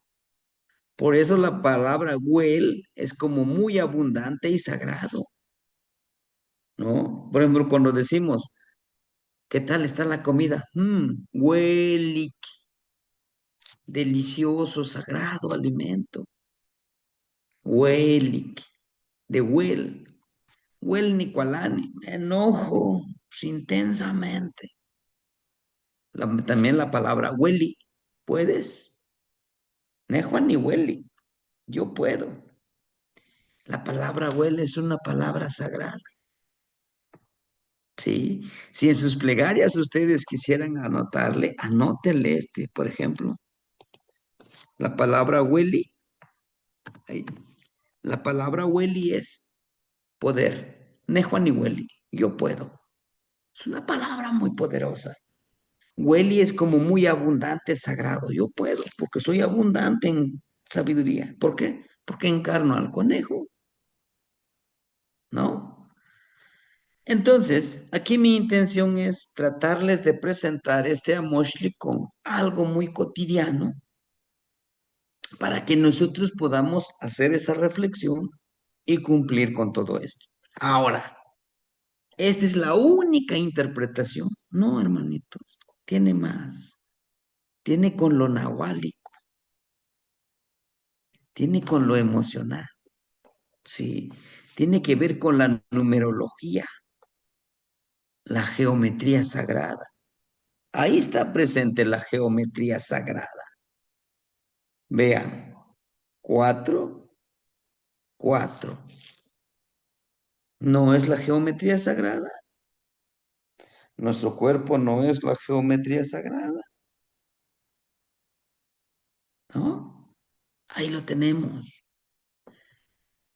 Por eso la palabra huel es como muy abundante y sagrado, ¿no? Por ejemplo, cuando decimos, ¿qué tal está la comida? Hueli, delicioso, sagrado alimento. Huelic, de huel. Huel Nicolani, me enojo intensamente. También la palabra hueli, ¿puedes? Nejuan ni hueli, yo puedo. La palabra huele es una palabra sagrada, ¿sí? Si en sus plegarias ustedes quisieran anotarle, anótenle por ejemplo. La palabra hueli, ahí, la palabra hueli es poder. Nejuan ni hueli, yo puedo. Es una palabra muy poderosa. Hueli es como muy abundante, sagrado. Yo puedo, porque soy abundante en sabiduría. ¿Por qué? Porque encarno al conejo, ¿no? Entonces, aquí mi intención es tratarles de presentar este Amoshli con algo muy cotidiano para que nosotros podamos hacer esa reflexión y cumplir con todo esto. Ahora, esta es la única interpretación. No, hermanitos, tiene más. Tiene con lo nahuálico, tiene con lo emocional, sí, tiene que ver con la numerología, la geometría sagrada. Ahí está presente la geometría sagrada. Vean, 4, 4. ¿No es la geometría sagrada? Nuestro cuerpo no es la geometría sagrada, ¿no? Ahí lo tenemos.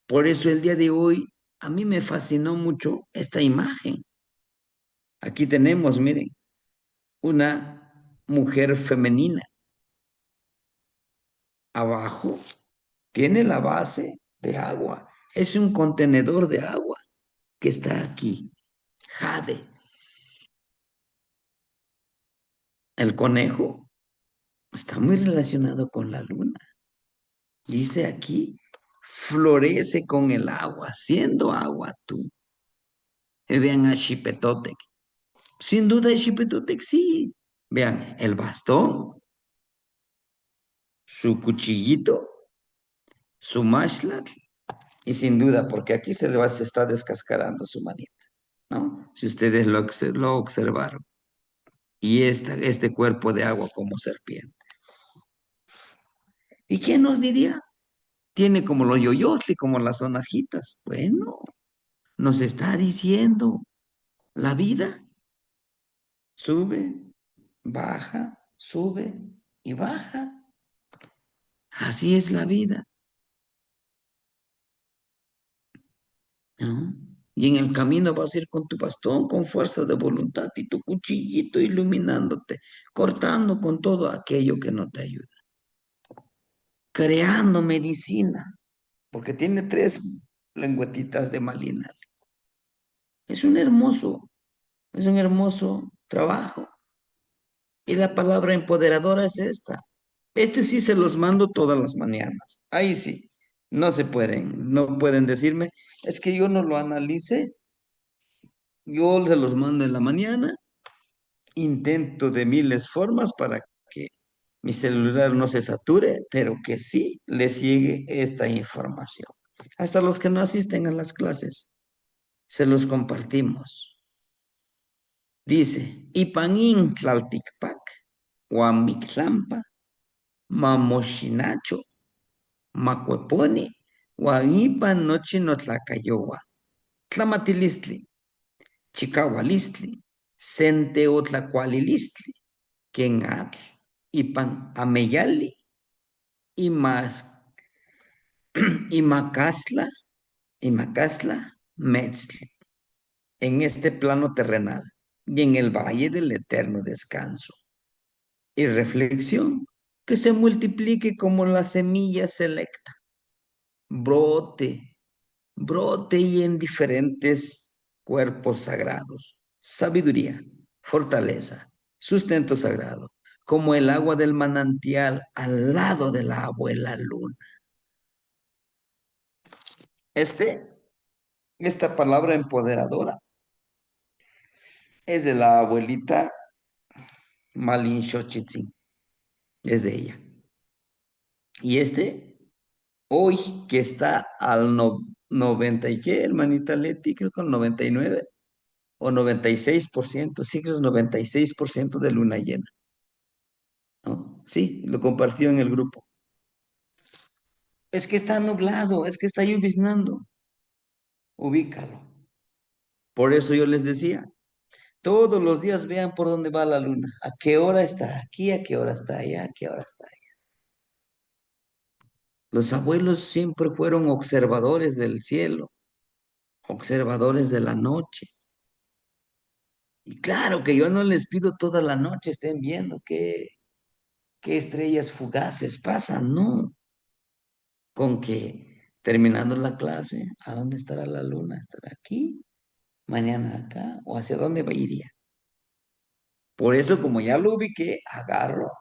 Por eso el día de hoy a mí me fascinó mucho esta imagen. Aquí tenemos, miren, una mujer femenina. Abajo tiene la base de agua. Es un contenedor de agua que está aquí. Jade. El conejo está muy relacionado con la luna. Dice aquí, florece con el agua, siendo agua tú. Y vean a Xipetotec. Sin duda, Xipetotec, sí. Vean, el bastón, su cuchillito, su mashlat, y sin duda, porque aquí se está descascarando su manita, ¿no? Si ustedes lo observaron. Y este cuerpo de agua como serpiente. ¿Y quién nos diría? Tiene como los yoyos y como las sonajitas. Bueno, nos está diciendo la vida sube, baja, sube y baja. Así es la vida, ¿no? Y en el camino vas a ir con tu bastón, con fuerza de voluntad y tu cuchillito iluminándote, cortando con todo aquello que no te ayuda, creando medicina, porque tiene tres lengüetitas de malina. Es un hermoso, es un hermoso trabajo. Y la palabra empoderadora es esta. Este sí se los mando todas las mañanas. Ahí sí, no pueden decirme, es que yo no lo analicé. Yo se los mando en la mañana, intento de miles formas para que mi celular no se sature, pero que sí les llegue esta información. Hasta los que no asisten a las clases, se los compartimos. Dice, Ipanin Tlalticpac, Huamixlampa, Mamoshinacho, Macueponi, Huaipan Nochi Notlacayowa, Tlamatilistli, Chicahualistli, Senteotlacualilistli, Kenatl, Ipan Ameyali, y más, y Macasla, Metzli, en este plano terrenal y en el valle del eterno descanso. Y reflexión, que se multiplique como la semilla selecta, brote, brote y en diferentes cuerpos sagrados, sabiduría, fortaleza, sustento sagrado, como el agua del manantial al lado de la abuela luna. Esta palabra empoderadora es de la abuelita Malin Xochitzin, es de ella. Y hoy que está al 90 y qué, hermanita Leti, creo que el 99 o 96%, sí, creo que es 96% de luna llena, ¿no? Sí, lo compartió en el grupo. Es que está nublado, es que está lloviznando, ubícalo. Por eso yo les decía, todos los días vean por dónde va la luna, a qué hora está aquí, a qué hora está allá, a qué hora está allá. Los abuelos siempre fueron observadores del cielo, observadores de la noche. Y claro que yo no les pido toda la noche estén viendo qué estrellas fugaces pasan, no. Con que terminando la clase, ¿a dónde estará la luna? ¿Estará aquí? ¿Mañana acá? ¿O hacia dónde iría? Por eso, como ya lo ubiqué, agarro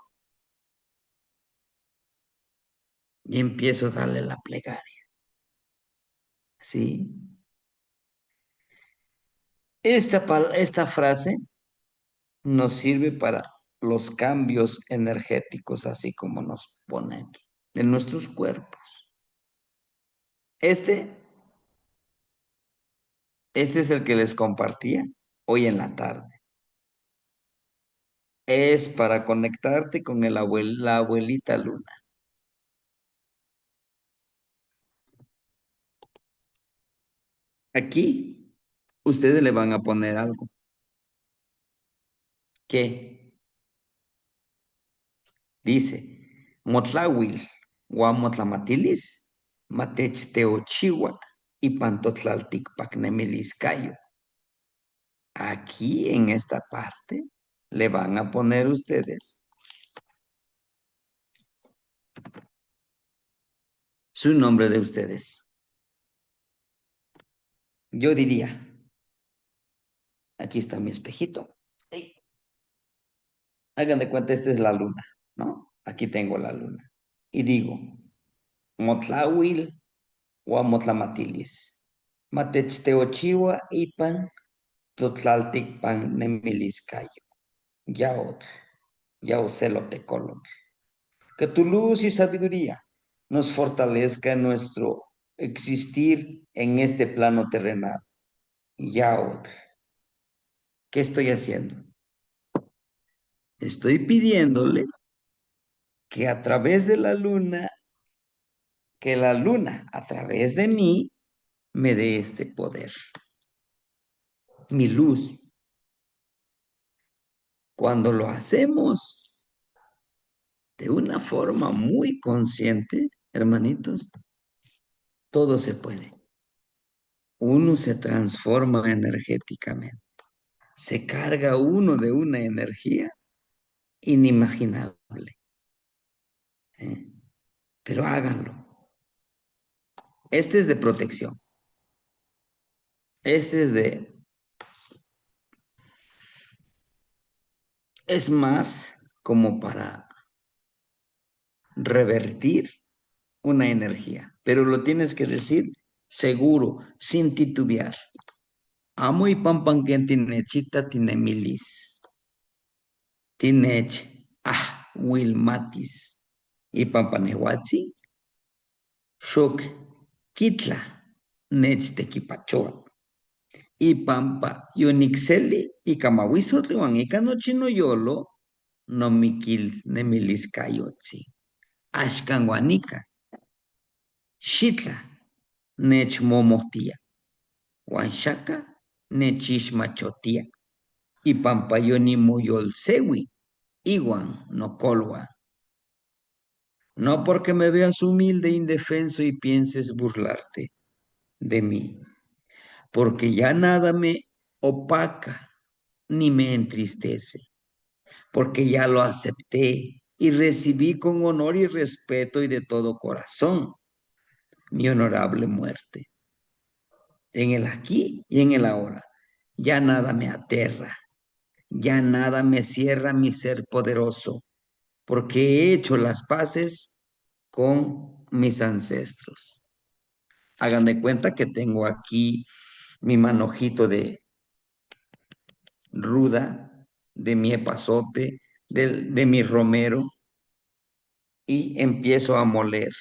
y empiezo a darle la plegaria. ¿Sí? Esta frase nos sirve para los cambios energéticos, así como nos pone aquí, en nuestros cuerpos. Este, este es el que les compartía hoy en la tarde. Es para conectarte con la abuelita luna. Aquí ustedes le van a poner algo que dice, Motlawil, Guamotlamatilis, Matech Teochiwa y Pantotlaltic Pacnemiliscayo. Aquí en esta parte le van a poner ustedes su nombre de ustedes. Yo diría, aquí está mi espejito. Ey, hagan de cuenta, esta es la luna, ¿no? Aquí tengo la luna. Y digo, Motlawil, Guamotlamatilis, Matech Teochiwa y Totlaltic Nemiliscayo, Yao, Yao Celotecolo. Que tu luz y sabiduría nos fortalezca en nuestro existir en este plano terrenal. Yao, ¿qué estoy haciendo? Estoy pidiéndole que a través de la luna, que la luna a través de mí me dé este poder, mi luz. Cuando lo hacemos de una forma muy consciente, hermanitos, todo se puede. Uno se transforma energéticamente. Se carga uno de una energía inimaginable. ¿Eh? Pero háganlo. Este es de protección. Este es de... Es más como para revertir una energía. Pero lo tienes que decir seguro, sin titubear. Amo y pampanquen tinechita tinemilis. Tinech, Wilmatis. Y pampanehuatzi, shok, kitla, nech tequipachoa. Y pampa, yonixeli, y camahuizotli, ika no chino yolo, no miquil nemilis cayotzi. Ashkan guanica, shitla, nech momotia. Huanchaca, nechishmachotia. Y pampa yonimoyolsewi, iguan no colwa. No porque me veas humilde e indefenso y pienses burlarte de mí, porque ya nada me opaca ni me entristece, porque ya lo acepté y recibí con honor y respeto y de todo corazón mi honorable muerte. En el aquí y en el ahora, ya nada me aterra, ya nada me cierra mi ser poderoso, porque he hecho las paces con mis ancestros. Hagan de cuenta que tengo aquí mi manojito de ruda, de mi epazote, de mi romero, y empiezo a moler.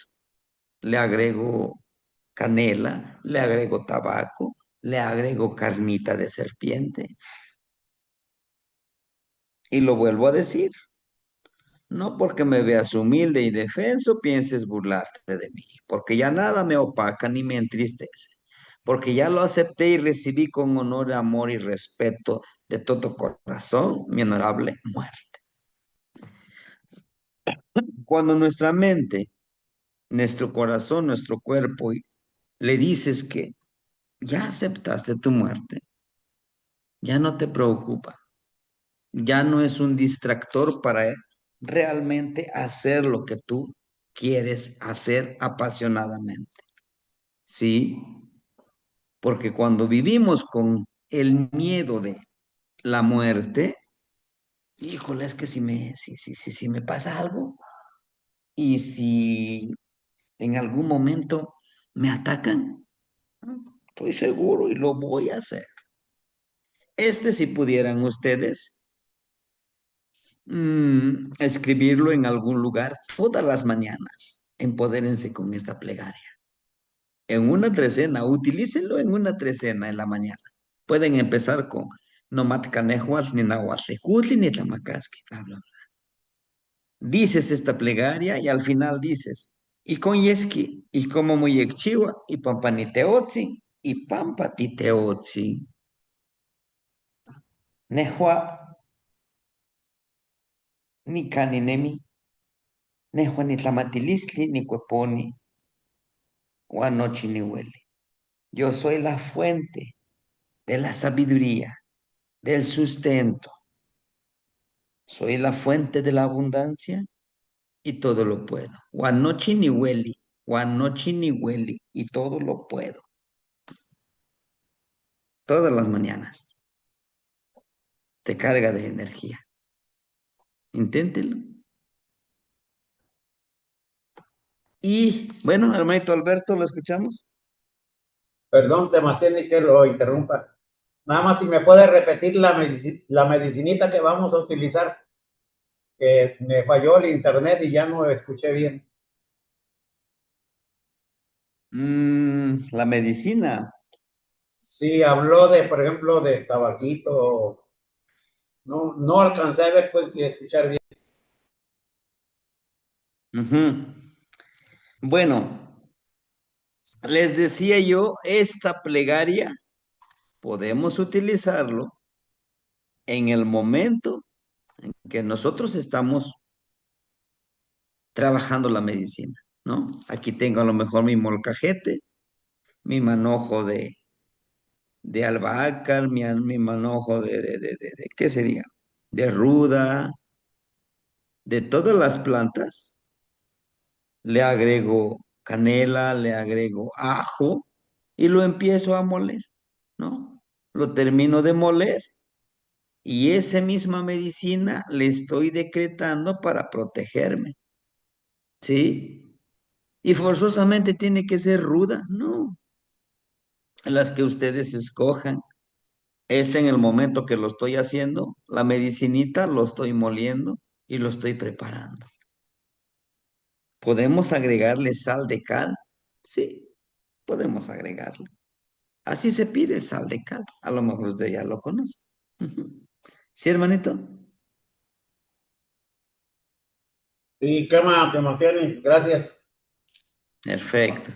Le agrego canela, le agrego tabaco, le agrego carnita de serpiente, y lo vuelvo a decir. No porque me veas humilde y defenso pienses burlarte de mí, porque ya nada me opaca ni me entristece, porque ya lo acepté y recibí con honor, amor y respeto de todo corazón mi honorable muerte. Cuando nuestra mente, nuestro corazón, nuestro cuerpo, le dices que ya aceptaste tu muerte, ya no te preocupa, ya no es un distractor para realmente hacer lo que tú quieres hacer apasionadamente. ¿Sí? Porque cuando vivimos con el miedo de la muerte, híjole, es que si me pasa algo y si en algún momento me atacan, estoy seguro y lo voy a hacer. Si pudieran ustedes escribirlo en algún lugar todas las mañanas, empodérense con esta plegaria. En una trecena, utilícenlo en una trecena en la mañana. Pueden empezar con no matcanejuas ni nahuatecutli ni tlamacasqui, bla, bla, bla. Dices esta plegaria y al final dices, y con yeski, y como muy exchiva, y pampaniteotzi, y pampatiteotzi. Nehua ni caninemi, nehua ni tlamatilistli, ni cueponi, guanochi ni huele. Yo soy la fuente de la sabiduría, del sustento. Soy la fuente de la abundancia y todo lo puedo. Guanochi ni hueli, guanochi ni hueli y todo lo puedo. Todas las mañanas. Te carga de energía. Inténtelo. Y bueno, hermanito Alberto, ¿lo escuchamos? Perdón, Temaceni, que lo interrumpa. Nada más si me puede repetir la medicinita que vamos a utilizar, que me falló el internet y ya no lo escuché bien. La medicina. Sí, habló de, por ejemplo, de tabaquito. No, no alcancé a ver, pues, y escuchar bien. Ujú. Bueno, les decía yo, esta plegaria podemos utilizarlo en el momento que nosotros estamos trabajando la medicina, ¿no? Aquí tengo a lo mejor mi molcajete, mi manojo de albahaca, mi manojo ¿qué sería? De ruda, de todas las plantas. Le agrego canela, le agrego ajo y lo empiezo a moler, ¿no? Lo termino de moler y esa misma medicina le estoy decretando para protegerme, ¿sí? Y forzosamente tiene que ser ruda, no, las que ustedes escojan. En el momento que lo estoy haciendo, la medicinita lo estoy moliendo y lo estoy preparando. ¿Podemos agregarle sal de cal? Sí, podemos agregarle. Así se pide sal de cal. A lo mejor usted ya lo conoce. Ujú. ¿Sí, hermanito? Sí, qué más tiene. Gracias. Perfecto.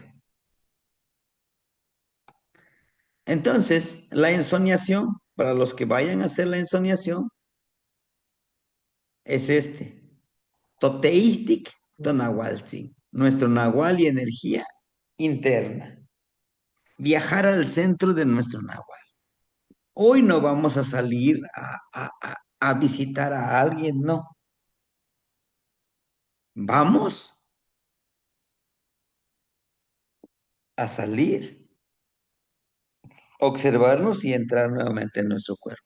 Entonces, la ensoñación, para los que vayan a hacer la ensoñación, es este. Toteístic tonahualtzin. Nuestro nahual y energía interna. Viajar al centro de nuestro nahual. Hoy no vamos a salir a visitar a alguien, no. Vamos a salir, observarnos y entrar nuevamente en nuestro cuerpo.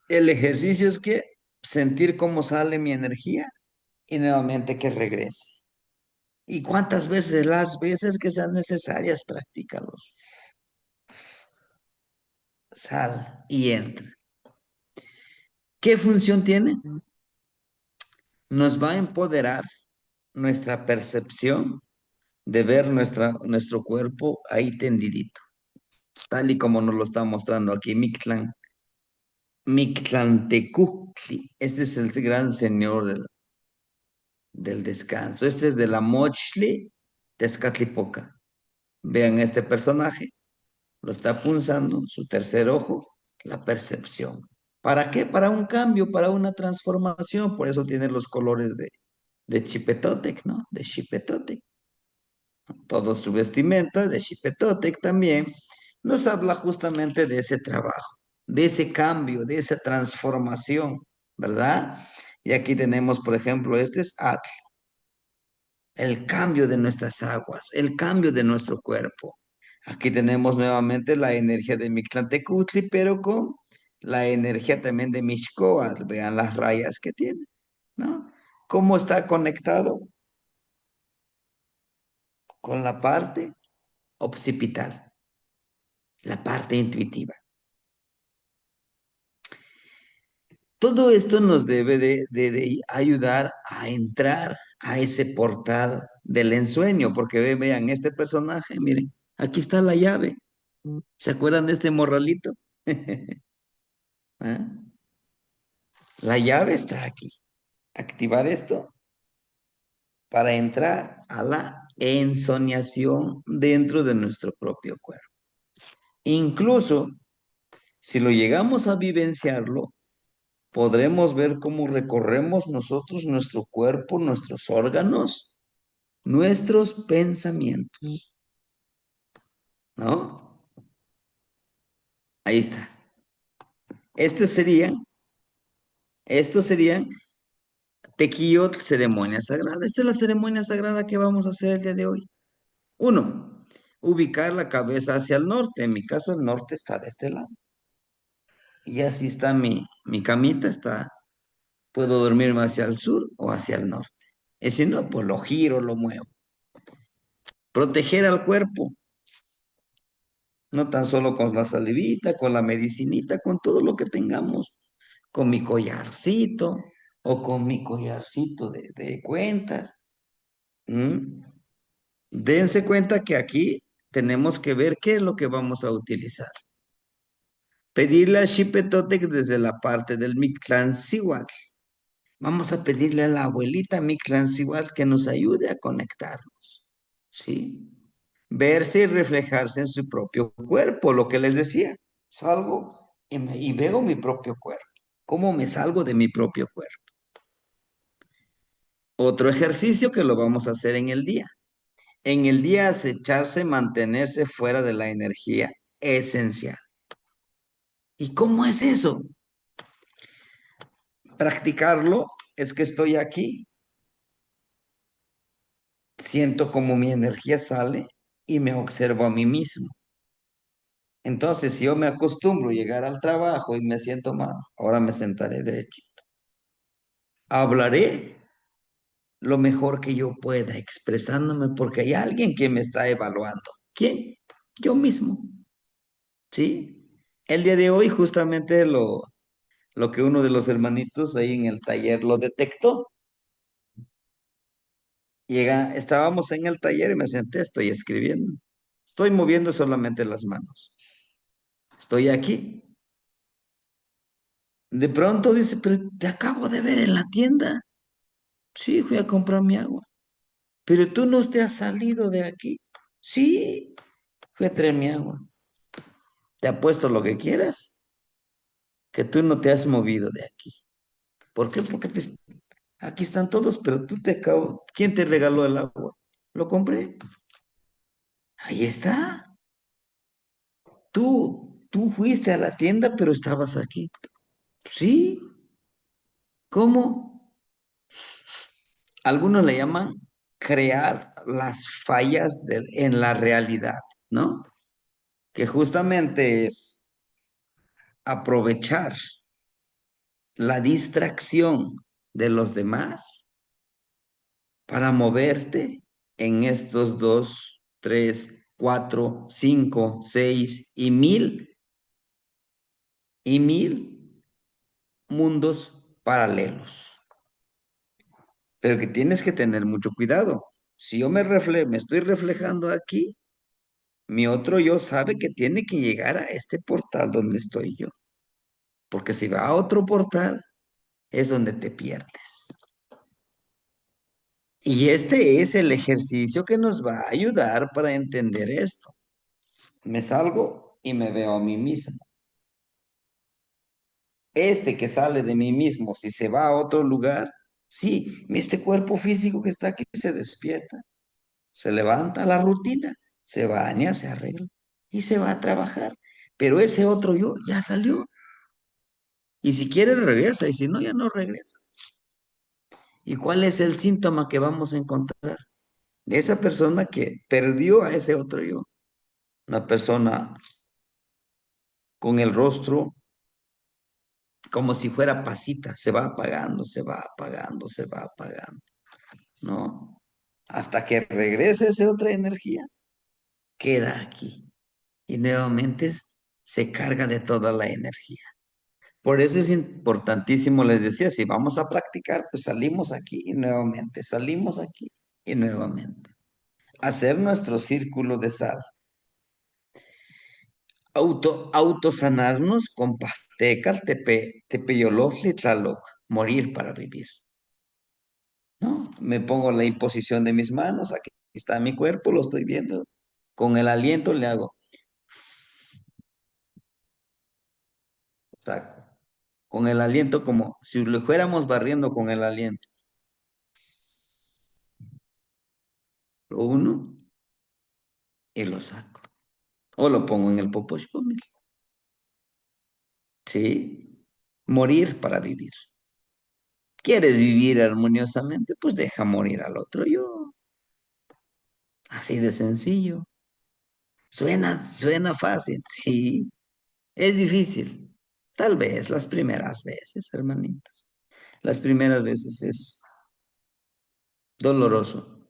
El ejercicio es que sentir cómo sale mi energía y nuevamente que regrese. ¿Y cuántas veces? Las veces que sean necesarias, practícalos. Sal y entra. ¿Qué función tiene? Nos va a empoderar nuestra percepción de ver nuestro cuerpo ahí tendidito, tal y como nos lo está mostrando aquí Mictlantecuhtli. Este es el gran señor del descanso. Este es de la Mochli Tezcatlipoca. Vean este personaje, lo está punzando, su tercer ojo, la percepción. ¿Para qué? Para un cambio, para una transformación. Por eso tiene los colores de Chipetotec, ¿no? De Chipetotec. Todo su vestimenta de Chipetotec también nos habla justamente de ese trabajo, de ese cambio, de esa transformación, ¿verdad? Y aquí tenemos, por ejemplo, este es Atl, el cambio de nuestras aguas, el cambio de nuestro cuerpo. Aquí tenemos nuevamente la energía de Mictlantecutli, pero con la energía también de Mixcoatl. Vean las rayas que tiene, ¿no? ¿Cómo está conectado con la parte occipital, la parte intuitiva? Todo esto nos debe de ayudar a entrar a ese portal del ensueño, porque vean, este personaje, miren, aquí está la llave. ¿Se acuerdan de este morralito? ¿Ah? La llave está aquí. Activar esto para entrar a la ensoñación dentro de nuestro propio cuerpo. Incluso si lo llegamos a vivenciarlo, podremos ver cómo recorremos nosotros nuestro cuerpo, nuestros órganos, nuestros pensamientos, ¿no? Ahí está. Estos serían tequiyot, ceremonia sagrada. Esta es la ceremonia sagrada que vamos a hacer el día de hoy. Uno, ubicar la cabeza hacia el norte. En mi caso, el norte está de este lado. Y así está mi camita, puedo dormirme hacia el sur o hacia el norte. Y si no, pues lo giro, lo muevo. Proteger al cuerpo. No tan solo con la salivita, con la medicinita, con todo lo que tengamos, con mi collarcito o con mi collarcito de cuentas. ¿Mm? Dense cuenta que aquí tenemos que ver qué es lo que vamos a utilizar. Pedirle a Xipetotec desde la parte del Mictlancióhuatl. Vamos a pedirle a la abuelita Mictlancióhuatl que nos ayude a conectarnos, ¿sí? Verse y reflejarse en su propio cuerpo, lo que les decía. Salgo y veo mi propio cuerpo. ¿Cómo me salgo de mi propio cuerpo? Otro ejercicio que lo vamos a hacer en el día. En el día acecharse, mantenerse fuera de la energía esencial. ¿Y cómo es eso? Practicarlo es que estoy aquí, siento como mi energía sale y me observo a mí mismo. Entonces, si yo me acostumbro a llegar al trabajo y me siento mal, ahora me sentaré derecho. Hablaré lo mejor que yo pueda, expresándome porque hay alguien que me está evaluando. ¿Quién? Yo mismo, ¿sí? El día de hoy justamente lo que uno de los hermanitos ahí en el taller lo detectó. Estábamos en el taller y me senté, estoy escribiendo. Estoy moviendo solamente las manos. Estoy aquí. De pronto dice, pero te acabo de ver en la tienda. Sí, fui a comprar mi agua. Pero tú no te has salido de aquí. Sí, fui a traer mi agua. Te apuesto lo que quieras, que tú no te has movido de aquí. ¿Por qué? Porque aquí están todos, pero tú te acabo. ¿Quién te regaló el agua? Lo compré. Ahí está. Tú fuiste a la tienda, pero estabas aquí. Sí, ¿cómo? Algunos le llaman crear las fallas en la realidad, ¿no? Que justamente es aprovechar la distracción de los demás para moverte en estos dos, tres, cuatro, cinco, seis y mil mundos paralelos. Pero que tienes que tener mucho cuidado. Si yo me estoy reflejando aquí, mi otro yo sabe que tiene que llegar a este portal donde estoy yo. Porque si va a otro portal, es donde te pierdes. Y este es el ejercicio que nos va a ayudar para entender esto. Me salgo y me veo a mí mismo. Este que sale de mí mismo, si se va a otro lugar, sí, este cuerpo físico que está aquí se despierta, se levanta a la rutina, se baña, se arregla y se va a trabajar. Pero ese otro yo ya salió. Y si quiere regresa y si no, ya no regresa. ¿Y cuál es el síntoma que vamos a encontrar? De esa persona que perdió a ese otro yo. Una persona con el rostro como si fuera pasita, se va apagando, se va apagando, se va apagando, ¿no? Hasta que regrese esa otra energía, queda aquí y nuevamente se carga de toda la energía. Por eso es importantísimo, les decía, si vamos a practicar, pues salimos aquí y nuevamente, salimos aquí y nuevamente. Hacer nuestro círculo de sal. Autosanarnos con Pastecal, Tepeyolofli, Tlaloc, morir para vivir. ¿No? Me pongo la imposición de mis manos, aquí está mi cuerpo, lo estoy viendo. Con el aliento le hago, saco. Con el aliento como si lo fuéramos barriendo con el aliento. Lo uno y lo saco. O lo pongo en el poposhpomil. ¿Sí? Morir para vivir. ¿Quieres vivir armoniosamente? Pues deja morir al otro yo. Así de sencillo. Suena fácil, sí. Es difícil. Tal vez las primeras veces, hermanito. Las primeras veces es doloroso.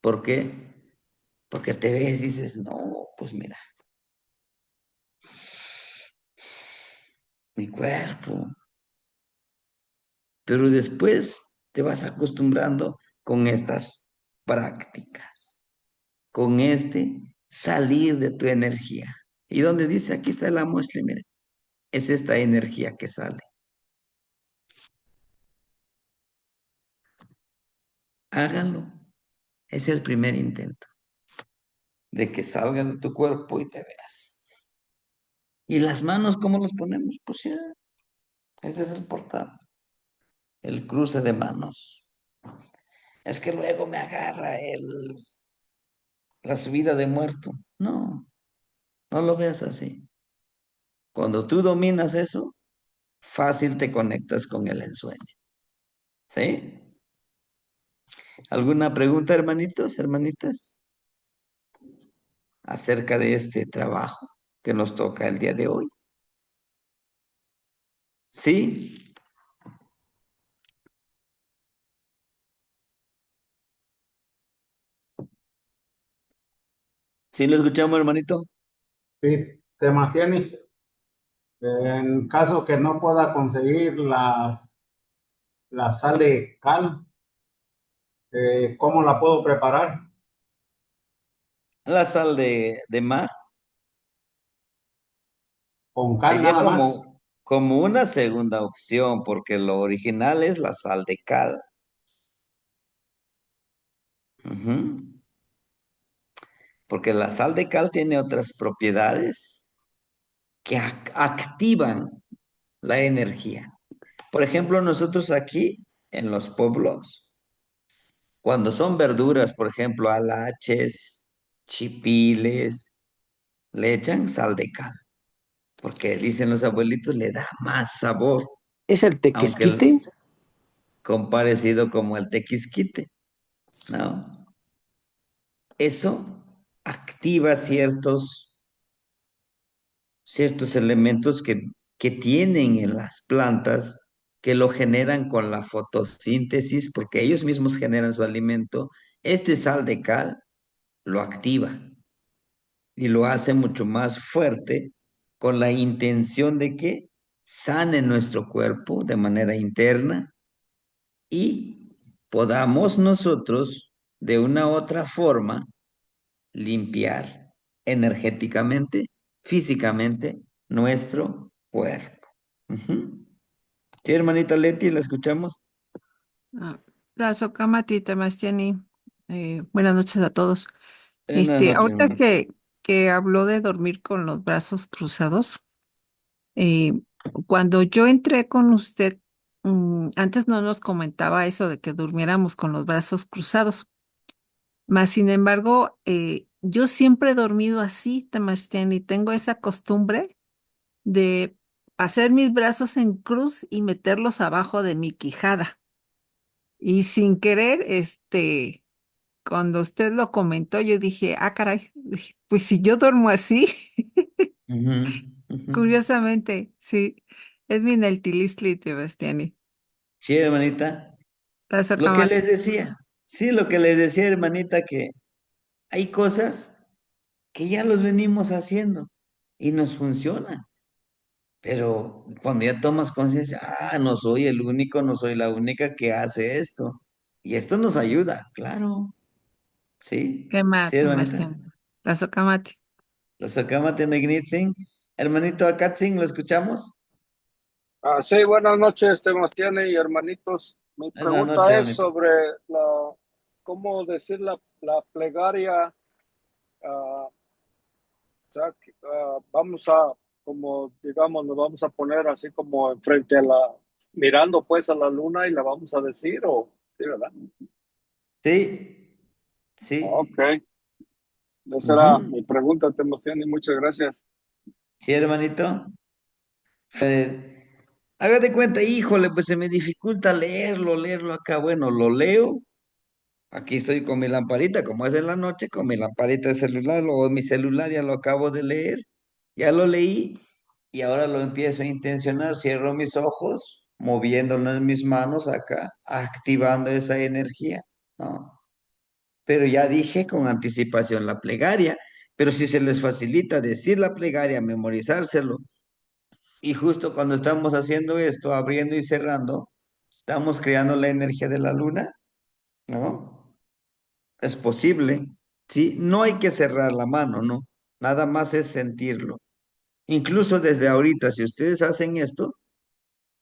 ¿Por qué? Porque te ves y dices, no, pues mira, mi cuerpo. Pero después te vas acostumbrando con estas prácticas, con este salir de tu energía. ¿Y donde dice? Aquí está la muestra, mire, es esta energía que sale. Háganlo. Es el primer intento de que salga de tu cuerpo y te veas. ¿Y las manos cómo las ponemos? Pues ya, este es el portal, el cruce de manos. Es que luego me agarra la subida de muerto. No, no lo veas así. Cuando tú dominas eso, fácil te conectas con el ensueño. ¿Sí? ¿Alguna pregunta, hermanitos, hermanitas, acerca de este trabajo que nos toca el día de hoy? ¿Sí? ¿Sí lo escuchamos, hermanito? Sí, Temastiani, en caso que no pueda conseguir la sal de cal, ¿cómo la puedo preparar? La sal de mar Con cal sería nada más. como una segunda opción, porque lo original es la sal de cal. Ujú. Porque la sal de cal tiene otras propiedades que activan la energía. Por ejemplo, nosotros aquí en los pueblos, cuando son verduras, por ejemplo, alaches, chipiles, le echan sal de cal, porque dicen los abuelitos, le da más sabor, ¿Es el aunque tequesquite? con parecido como el tequisquite, ¿no? Eso activa ciertos elementos que tienen en las plantas que lo generan con la fotosíntesis, porque ellos mismos generan su alimento. Este sal de cal lo activa y lo hace mucho más fuerte con la intención de que sane nuestro cuerpo de manera interna y podamos nosotros de una u otra forma limpiar energéticamente, físicamente nuestro cuerpo. Ujú. Sí, hermanita Leti, ¿la escuchamos? Ah, la Socamatita Mastiani. Buenas noches a todos. Buenas noches, Ahorita hermanita. que habló de dormir con los brazos cruzados, eh, cuando yo entré con usted, antes no nos comentaba eso de que durmiéramos con los brazos cruzados. Mas, sin embargo, yo siempre he dormido así, Tamastiani. Tengo esa costumbre de hacer mis brazos en cruz y meterlos abajo de mi quijada. Y sin querer, cuando usted lo comentó, yo dije, ah, caray, dije, pues si yo duermo así, Ujú, ujú. curiosamente, sí, es mi Neltilistli, Sebastiani. Sí, hermanita. La Lo que Socamat. les decía, sí, lo que les decía, hermanita, que hay cosas que ya los venimos haciendo y nos funciona. Pero cuando ya tomas conciencia, no soy el único, no soy la única que hace esto. Y esto nos ayuda, claro. Sí, ¿Qué más, sí, hermanita. Sebastián? La Socamati. La sacama de Megnitzing. Hermanito Akatzing, ¿lo escuchamos? Sí, buenas noches, Sebastián y hermanitos. Mi Buenas noches, pregunta es hermanito. sobre cómo decir la plegaria. O sea, vamos a, como digamos, nos vamos a poner así como enfrente a mirando pues a la luna y la vamos a decir, o sí, ¿verdad? Sí, Ok, sí. esa era Ujú. mi pregunta, Sebastián, y muchas gracias. Sí, hermanito. Hágate cuenta, híjole, pues se me dificulta leerlo acá. Bueno, lo leo. Aquí estoy con mi lamparita, como es en la noche, con mi lamparita de celular, o mi celular ya lo acabo de leer, ya lo leí y ahora lo empiezo a intencionar, cierro mis ojos, moviéndolo en mis manos acá, activando esa energía, ¿no? Pero ya dije con anticipación la plegaria, pero si se les facilita decir la plegaria, memorizárselo, Y justo cuando estamos haciendo esto, abriendo y cerrando, estamos creando la energía de la luna, ¿no? Es posible, ¿sí? No hay que cerrar la mano, ¿no? Nada más es sentirlo. Incluso desde ahorita, si ustedes hacen esto,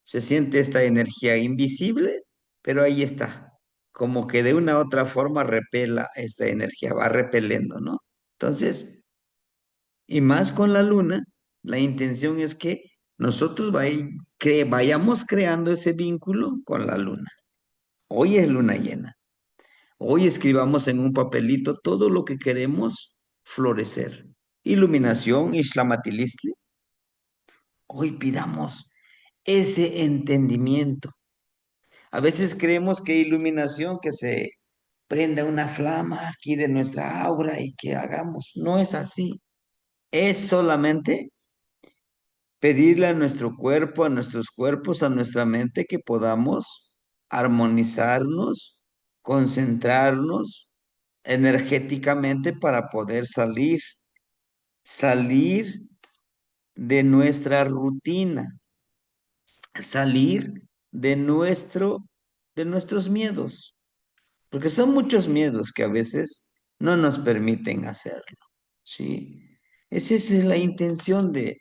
se siente esta energía invisible, pero ahí está. Como que de una u otra forma repela esta energía, va repeliendo, ¿no? Entonces, y más con la luna, la intención es que nosotros vayamos creando ese vínculo con la luna. Hoy es luna llena. Hoy escribamos en un papelito todo lo que queremos florecer. Iluminación, Ishlamatilistli. Hoy pidamos ese entendimiento. A veces creemos que iluminación, que se prenda una flama aquí de nuestra aura y que hagamos. No es así. Es solamente pedirle a nuestro cuerpo, a nuestros cuerpos, a nuestra mente que podamos armonizarnos, concentrarnos energéticamente para poder salir de nuestra rutina, salir de nuestros miedos, porque son muchos miedos que a veces no nos permiten hacerlo, ¿sí? Esa es la intención de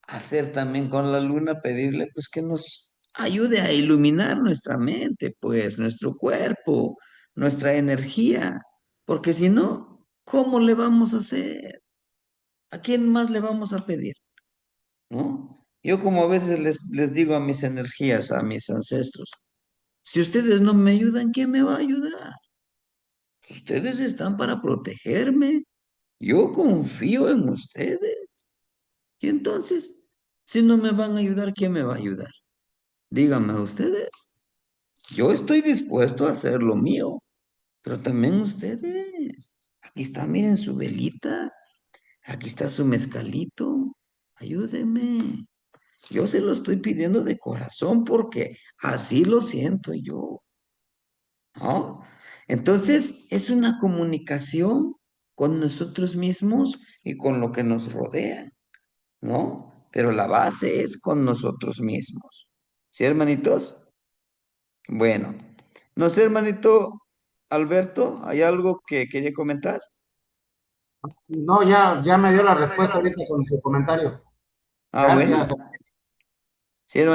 hacer también con la luna, pedirle pues que nos ayude a iluminar nuestra mente, pues nuestro cuerpo, nuestra energía, porque si no, ¿cómo le vamos a hacer? ¿A quién más le vamos a pedir? ¿No? Yo como a veces les digo a mis energías, a mis ancestros, si ustedes no me ayudan, ¿quién me va a ayudar? Ustedes están para protegerme. Yo confío en ustedes. Y entonces, si no me van a ayudar, ¿quién me va a ayudar? Díganme ustedes. Yo estoy dispuesto a hacer lo mío, pero también ustedes. Aquí está, miren su velita. Aquí está su mezcalito. Ayúdenme. Yo se lo estoy pidiendo de corazón porque así lo siento yo, ¿no? Entonces, es una comunicación con nosotros mismos y con lo que nos rodea, ¿no? Pero la base es con nosotros mismos. ¿Sí, hermanitos? Bueno, no sé, hermanito Alberto, ¿hay algo que quería comentar? No, ya me dio la respuesta ahorita con su comentario. Ah, bueno. Gracias. Sí, hermanito.